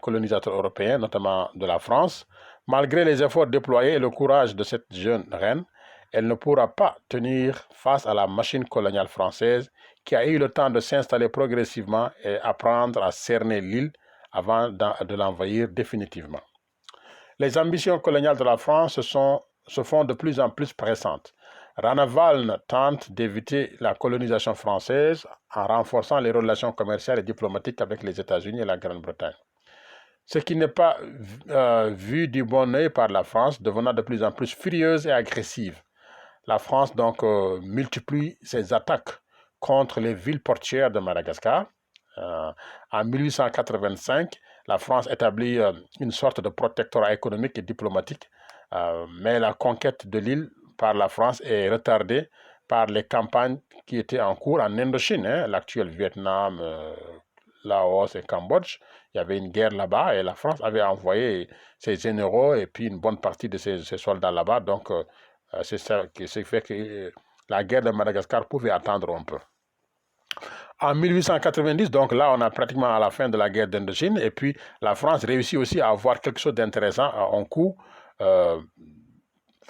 colonisateurs européens, notamment de la France. Malgré les efforts déployés et le courage de cette jeune reine, elle ne pourra pas tenir face à la machine coloniale française qui a eu le temps de s'installer progressivement et apprendre à cerner l'île avant de l'envahir définitivement. Les ambitions coloniales de la France se font de plus en plus pressantes. Ranavalne tente d'éviter la colonisation française en renforçant les relations commerciales et diplomatiques avec les États-Unis et la Grande-Bretagne. Ce qui n'est pas vu du bon œil par la France, devenant de plus en plus furieuse et agressive. La France donc multiplie ses attaques contre les villes portuaires de Madagascar. En 1885, la France établit une sorte de protectorat économique et diplomatique, mais la conquête de l'île par la France est retardée par les campagnes qui étaient en cours en Indochine, hein, l'actuel Vietnam, Laos et Cambodge. Il y avait une guerre là-bas et la France avait envoyé ses généraux et puis une bonne partie de ses soldats là-bas. Donc, c'est ça qui fait que la guerre de Madagascar pouvait attendre un peu. En 1890, donc là, on a pratiquement à la fin de la guerre d'Indochine, et puis la France réussit aussi à avoir quelque chose d'intéressant en coup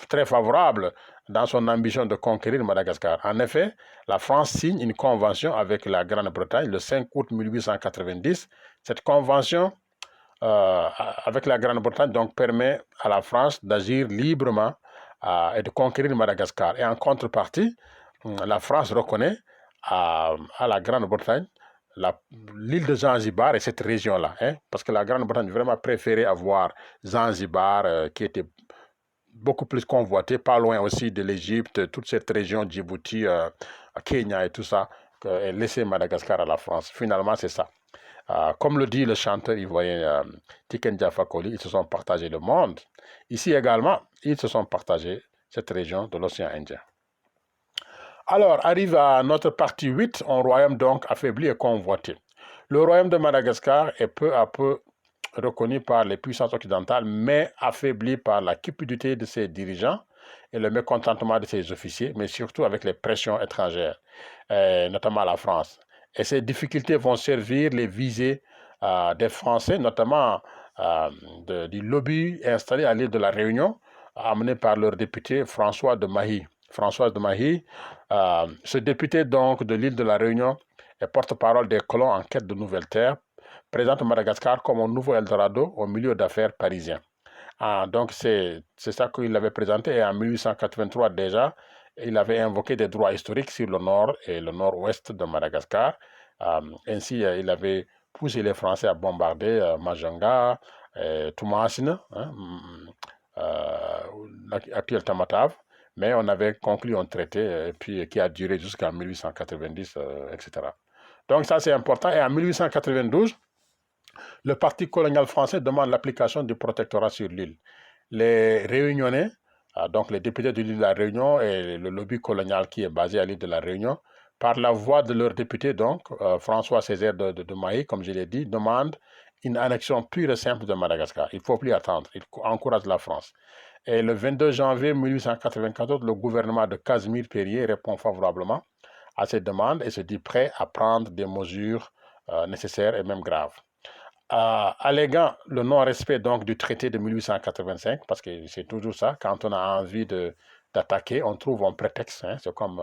très favorable dans son ambition de conquérir Madagascar. En effet, la France signe une convention avec la Grande-Bretagne le 5 août 1890. Cette convention avec la Grande-Bretagne donc permet à la France d'agir librement et de conquérir Madagascar. Et en contrepartie, la France reconnaît à la Grande-Bretagne l'île de Zanzibar et cette région-là, hein, parce que la Grande-Bretagne vraiment préférait avoir Zanzibar qui était beaucoup plus convoité, pas loin aussi de l'Égypte, toute cette région, Djibouti, Kenya et tout ça, et laisser Madagascar à la France. Finalement, c'est ça. Comme le dit le chanteur ivoirien Tiken Jah Fakoly, ils se sont partagés le monde. Ici également, ils se sont partagés cette région de l'océan Indien. Alors, arrive à notre partie 8, un royaume donc affaibli et convoité. Le royaume de Madagascar est peu à peu reconnu par les puissances occidentales, mais affaibli par la cupidité de ses dirigeants et le mécontentement de ses officiers, mais surtout avec les pressions étrangères, notamment la France. Et ces difficultés vont servir les visées des Français, notamment du lobby installé à l'île de la Réunion, amené par leur député François de Mahy. Françoise de Mahy, ce député donc de l'île de la Réunion est porte-parole des colons en quête de nouvelles terres, présente Madagascar comme un nouveau Eldorado au milieu d'affaires parisien. Donc c'est ça qu'il avait présenté et en 1883 déjà, il avait invoqué des droits historiques sur le nord et le nord-ouest de Madagascar. Ainsi, il avait poussé les Français à bombarder Majanga, Toumasine, hein, l'actuel Tamatave, mais on avait conclu un traité et puis, qui a duré jusqu'en 1890, etc. Donc ça c'est important. Et en 1892, le parti colonial français demande l'application du protectorat sur l'île. Les Réunionnais, donc les députés de l'île de la Réunion et le lobby colonial qui est basé à l'île de la Réunion, par la voix de leur député, donc François Césaire de Mahy, comme je l'ai dit, demande une annexion pure et simple de Madagascar. Il ne faut plus attendre. Il encourage la France. Et le 22 janvier 1894, le gouvernement de Casimir Perier répond favorablement à cette demande et se dit prêt à prendre des mesures nécessaires et même graves. Alléguant le non-respect donc du traité de 1885, parce que c'est toujours ça, quand on a envie d'attaquer, on trouve un prétexte, hein, c'est comme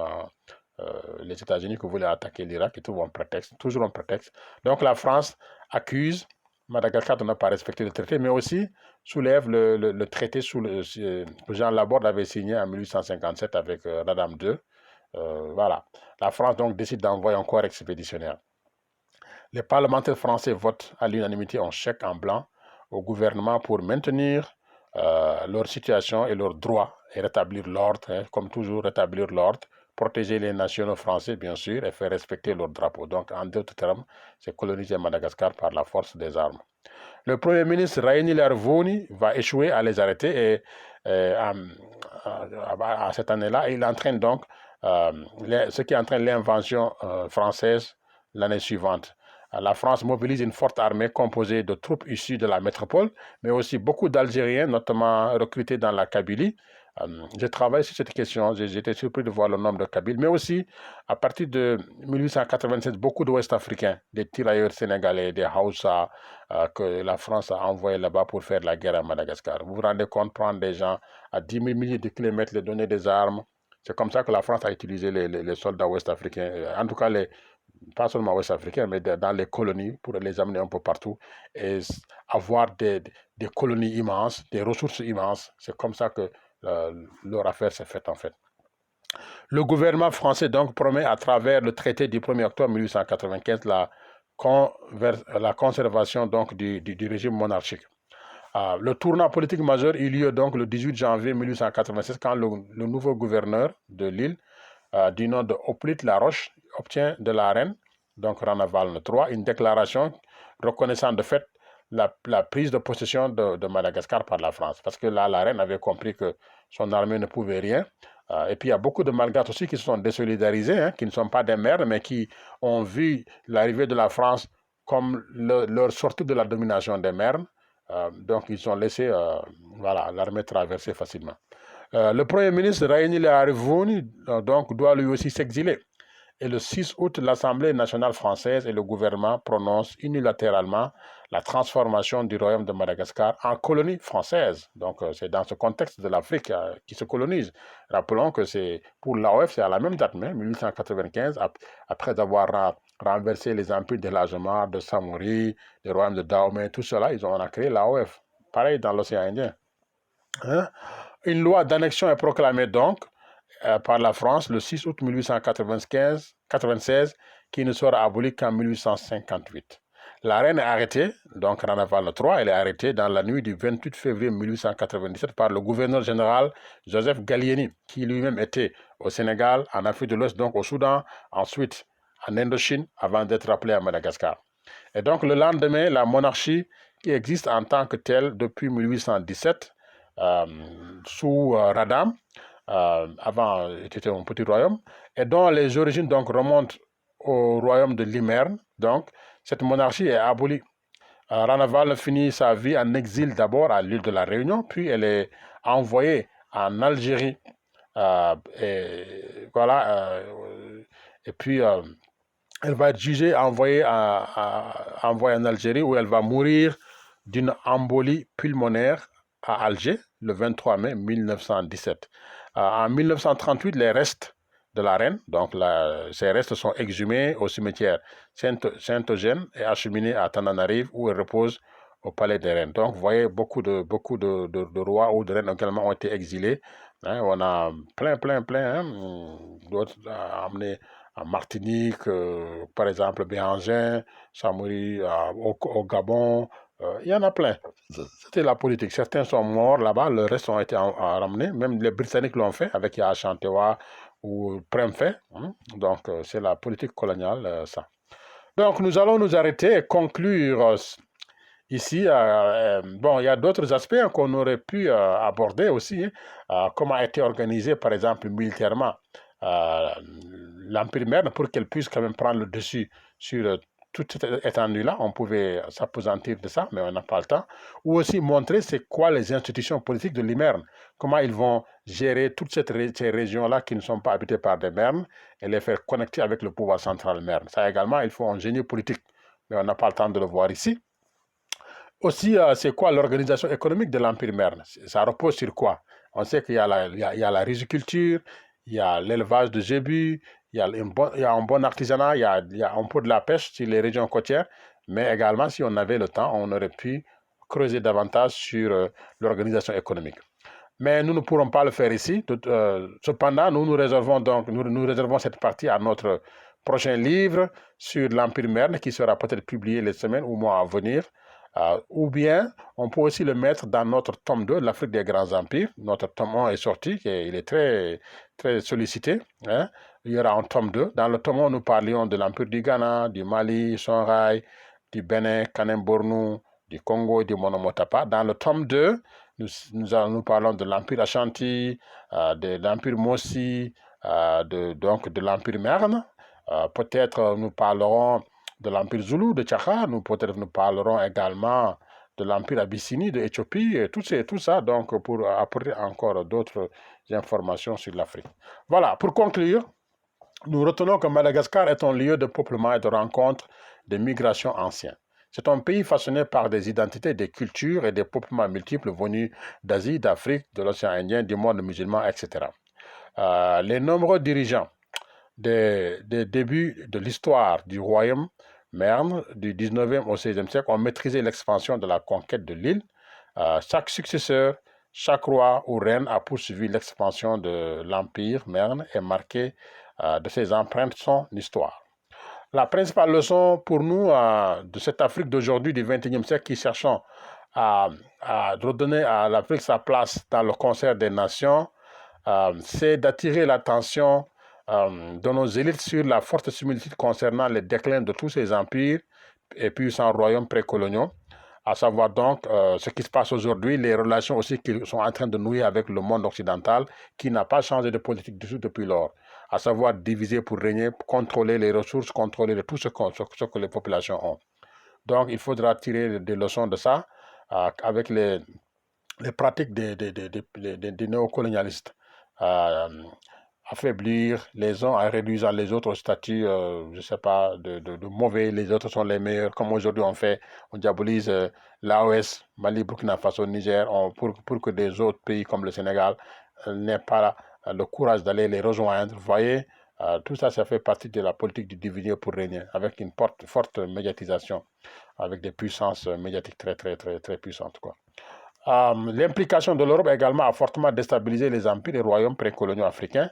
les États-Unis qui voulaient attaquer l'Irak, ils trouvent un prétexte, toujours un prétexte. Donc la France accuse Madagascar de ne pas respecter le traité, mais aussi soulève le traité que Jean Laborde avait signé en 1857 avec Radam II. Voilà. La France donc décide d'envoyer un corps expéditionnaire. Les parlementaires français votent à l'unanimité un chèque en blanc au gouvernement pour maintenir leur situation et leurs droits et rétablir l'ordre, hein, comme toujours rétablir l'ordre, protéger les nationaux français bien sûr et faire respecter leur drapeau. Donc en d'autres termes, c'est coloniser Madagascar par la force des armes. Le Premier ministre Raini Larvouni va échouer à les arrêter et à cette année-là, il entraîne donc ce qui entraîne l'invention française l'année suivante. La France mobilise une forte armée composée de troupes issues de la métropole, mais aussi beaucoup d'Algériens, notamment recrutés dans la Kabylie. Je travaille sur cette question, j'étais surpris de voir le nombre de Kabyles, mais aussi à partir de 1887, beaucoup d'Ouest-Africains, des tirailleurs sénégalais, des Hausa, que la France a envoyés là-bas pour faire la guerre à Madagascar. Vous vous rendez compte, prendre des gens à 10 000 milliers de kilomètres, les donner des armes, c'est comme ça que la France a utilisé les soldats ouest-africains, en tout cas pas seulement ouest-africains, mais dans les colonies pour les amener un peu partout et avoir des colonies immenses, des ressources immenses. C'est comme ça que leur affaire s'est faite en fait. Le gouvernement français donc promet à travers le traité du 1er octobre 1895 la conservation donc du régime monarchique. Le tournant politique majeur eut lieu donc le 18 janvier 1896 quand le nouveau gouverneur de l'île, du nom de Hippolyte Laroche, obtient de la reine, donc Ranaval III, une déclaration reconnaissant de fait la prise de possession de Madagascar par la France. Parce que là, la reine avait compris que son armée ne pouvait rien. Et puis il y a beaucoup de Malgaches aussi qui se sont désolidarisés, hein, qui ne sont pas des maires, mais qui ont vu l'arrivée de la France comme leur sortie de la domination des Mernes. Donc ils ont laissé voilà, l'armée traverser facilement. Le Premier ministre Raini Leharivoni donc doit lui aussi s'exiler. Et le 6 août, l'Assemblée nationale française et le gouvernement prononcent unilatéralement la transformation du royaume de Madagascar en colonie française. Donc c'est dans ce contexte de l'Afrique qui se colonise. Rappelons que c'est pour l'AOF, c'est à la même date, 1895, après avoir renversé les empires de l'Ajamar, de Samori, le royaume de Dahomey, tout cela, ils ont créé l'AOF. Pareil dans l'océan Indien. Hein? Une loi d'annexion est proclamée donc par la France le 6 août 1896, qui ne sera abolie qu'en 1858. La reine est arrêtée, donc Rana Val III, elle est arrêtée dans la nuit du 28 février 1897 par le gouverneur général Joseph Gallieni, qui lui-même était au Sénégal, en Afrique de l'Ouest, donc au Soudan, ensuite en Indochine, avant d'être rappelé à Madagascar. Et donc le lendemain, la monarchie, qui existe en tant que telle depuis 1817, sous Radam, avant c'était un petit royaume, et dont les origines donc remontent au royaume de Limerne. Donc cette monarchie est abolie. Ranaval finit sa vie en exil d'abord à l'île de la Réunion, puis elle est envoyée en Algérie. Et voilà, et puis elle va être jugée, envoyée en Algérie, où elle va mourir d'une embolie pulmonaire à Alger le 23 mai 1917. En 1938, les restes de la reine, donc ces restes sont exhumés au cimetière Saint-Eugène et acheminés à Tananarive, où elle repose au palais des reines. Donc vous voyez, beaucoup de rois ou de reines également ont été exilés. Hein, on a plein, hein, d'autres amenés en Martinique, par exemple Béhangin, Samori, au Gabon, il y en a plein. C'était la politique. Certains sont morts là-bas, le reste ont été ramenés. Même les Britanniques l'ont fait avec Yaha Chantewa ou Premfet. Hein. Donc c'est la politique coloniale, ça. Donc nous allons nous arrêter et conclure ici. Bon, il y a d'autres aspects hein, qu'on aurait pu aborder aussi. Hein. Comment a été organisé, par exemple, militairement l'Empire Merne pour qu'elle puisse quand même prendre le dessus sur toute cette étendue-là. On pouvait s'apesantir de ça, mais on n'a pas le temps. Ou aussi montrer c'est quoi les institutions politiques de l'Imerne, comment ils vont gérer toutes ces régions-là qui ne sont pas habitées par des Mernes et les faire connecter avec le pouvoir central Merne. Ça également, il faut un génie politique, mais on n'a pas le temps de le voir ici. Aussi, c'est quoi l'organisation économique de l'Empire Merne? Ça repose sur quoi? On sait qu'il y a la riziculture, il y a l'élevage de zébus, il y a un bon artisanat, il y a un peu de la pêche sur les régions côtières, mais également, si on avait le temps, on aurait pu creuser davantage sur l'organisation économique. Mais nous ne pourrons pas le faire ici. Cependant, nous réservons cette partie à notre prochain livre sur l'Empire Merne qui sera peut-être publié les semaines ou mois à venir. Ou bien, on peut aussi le mettre dans notre tome 2, l'Afrique des grands empires. Notre tome 1 est sorti, et il est très, très sollicité. Hein. Il y aura un tome 2. Dans le tome 1, nous parlions de l'Empire du Ghana, du Mali, Songhai, du Bénin, Kanem-Bornou, du Congo et du Monomotapa. Dans le tome 2, nous parlons de l'Empire Ashanti, de l'Empire Mossi, donc de l'Empire Merne. Peut-être nous parlerons de l'Empire Zoulou, de Tchaka. Peut-être nous parlerons également de l'Empire Abyssinie, de Éthiopie, et tout ça, donc pour apporter encore d'autres informations sur l'Afrique. Voilà, pour conclure, nous retenons que Madagascar est un lieu de peuplement et de rencontre des migrations anciennes. C'est un pays façonné par des identités, des cultures et des peuplements multiples venus d'Asie, d'Afrique, de l'océan Indien, du monde musulman, etc. Les nombreux dirigeants des débuts de l'histoire du royaume Merne, du 19e au 16e siècle, ont maîtrisé l'expansion de la conquête de l'île. Chaque successeur, chaque roi ou reine a poursuivi l'expansion de l'empire Merne et marqué de ses empreintes son histoire. La principale leçon pour nous de cette Afrique d'aujourd'hui, du XXIe siècle, qui cherchons à redonner à l'Afrique sa place dans le concert des nations, c'est d'attirer l'attention de nos élites sur la forte similitude concernant les déclins de tous ces empires et puissants royaumes précoloniaux, à savoir donc ce qui se passe aujourd'hui, les relations aussi qu'ils sont en train de nouer avec le monde occidental, qui n'a pas changé de politique du tout depuis lors, à savoir diviser pour régner, contrôler les ressources, contrôler tout ce que les populations ont. Donc il faudra tirer des leçons de ça avec les pratiques des néocolonialistes. Euh, Affaiblir les uns en réduisant les autres au statut, je ne sais pas, de mauvais, les autres sont les meilleurs, comme aujourd'hui on diabolise l'AOS, Mali, Burkina Faso, Niger, pour que des autres pays comme le Sénégal n'aient pas le courage d'aller les rejoindre. Vous voyez, tout ça, ça fait partie de la politique du diviser pour régner, avec une forte médiatisation, avec des puissances médiatiques très puissantes, quoi. L'implication de l'Europe également a fortement déstabilisé les empires et royaumes précoloniaux africains.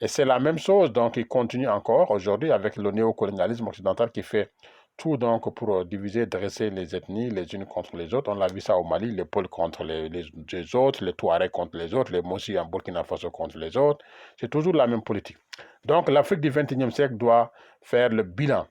Et c'est la même chose, donc, qui continue encore aujourd'hui avec le néocolonialisme occidental qui fait tout donc pour diviser, dresser les ethnies les unes contre les autres. On l'a vu ça au Mali, les Peuls contre les autres, les Touaregs contre les autres, les Mossi en Burkina Faso contre les autres. C'est toujours la même politique. Donc l'Afrique du XXIe siècle doit faire le bilan,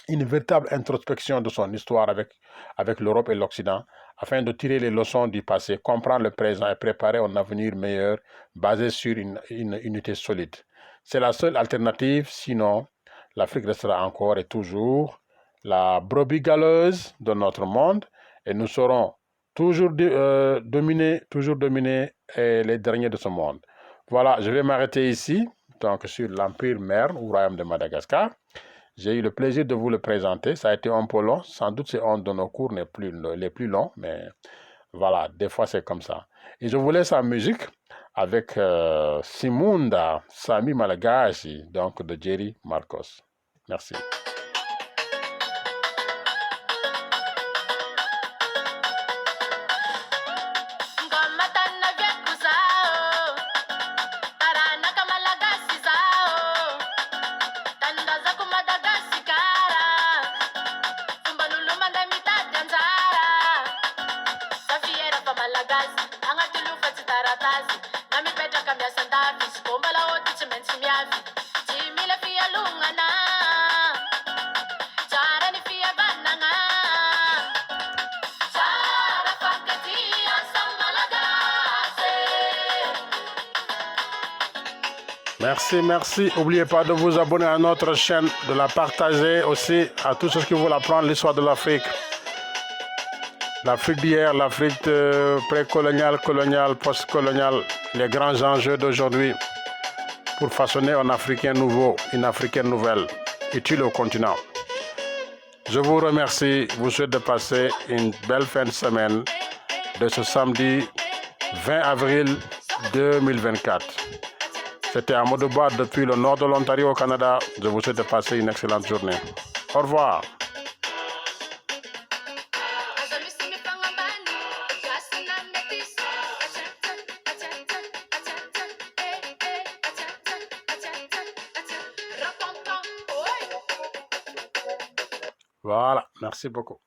une véritable introspection de son histoire avec l'Europe et l'Occident, afin de tirer les leçons du passé, comprendre le présent et préparer un avenir meilleur basé sur une unité solide. C'est la seule alternative, sinon l'Afrique restera encore et toujours la brebis galeuse de notre monde et nous serons toujours dominés les derniers de ce monde. Voilà, je vais m'arrêter ici, donc sur l'Empire Mère ou Royaume de Madagascar. J'ai eu le plaisir de vous le présenter. Ça a été un peu long. Sans doute, c'est un de nos cours les plus longs, mais voilà, des fois, c'est comme ça. Et je vous laisse en musique avec Simunda Sami Malagasy, donc de Jerry Marcos. Merci. Merci, merci. N'oubliez pas de vous abonner à notre chaîne, de la partager aussi à tous ceux qui veulent apprendre l'histoire de l'Afrique. L'Afrique d'hier, l'Afrique précoloniale, coloniale, postcoloniale, les grands enjeux d'aujourd'hui pour façonner un Africain nouveau, une Africaine nouvelle, utile au continent. Je vous remercie, vous souhaite de passer une belle fin de semaine de ce samedi 20 avril 2024. C'était Amadou Ba depuis le nord de l'Ontario au Canada. Je vous souhaite de passer une excellente journée. Au revoir. Voilà, merci beaucoup.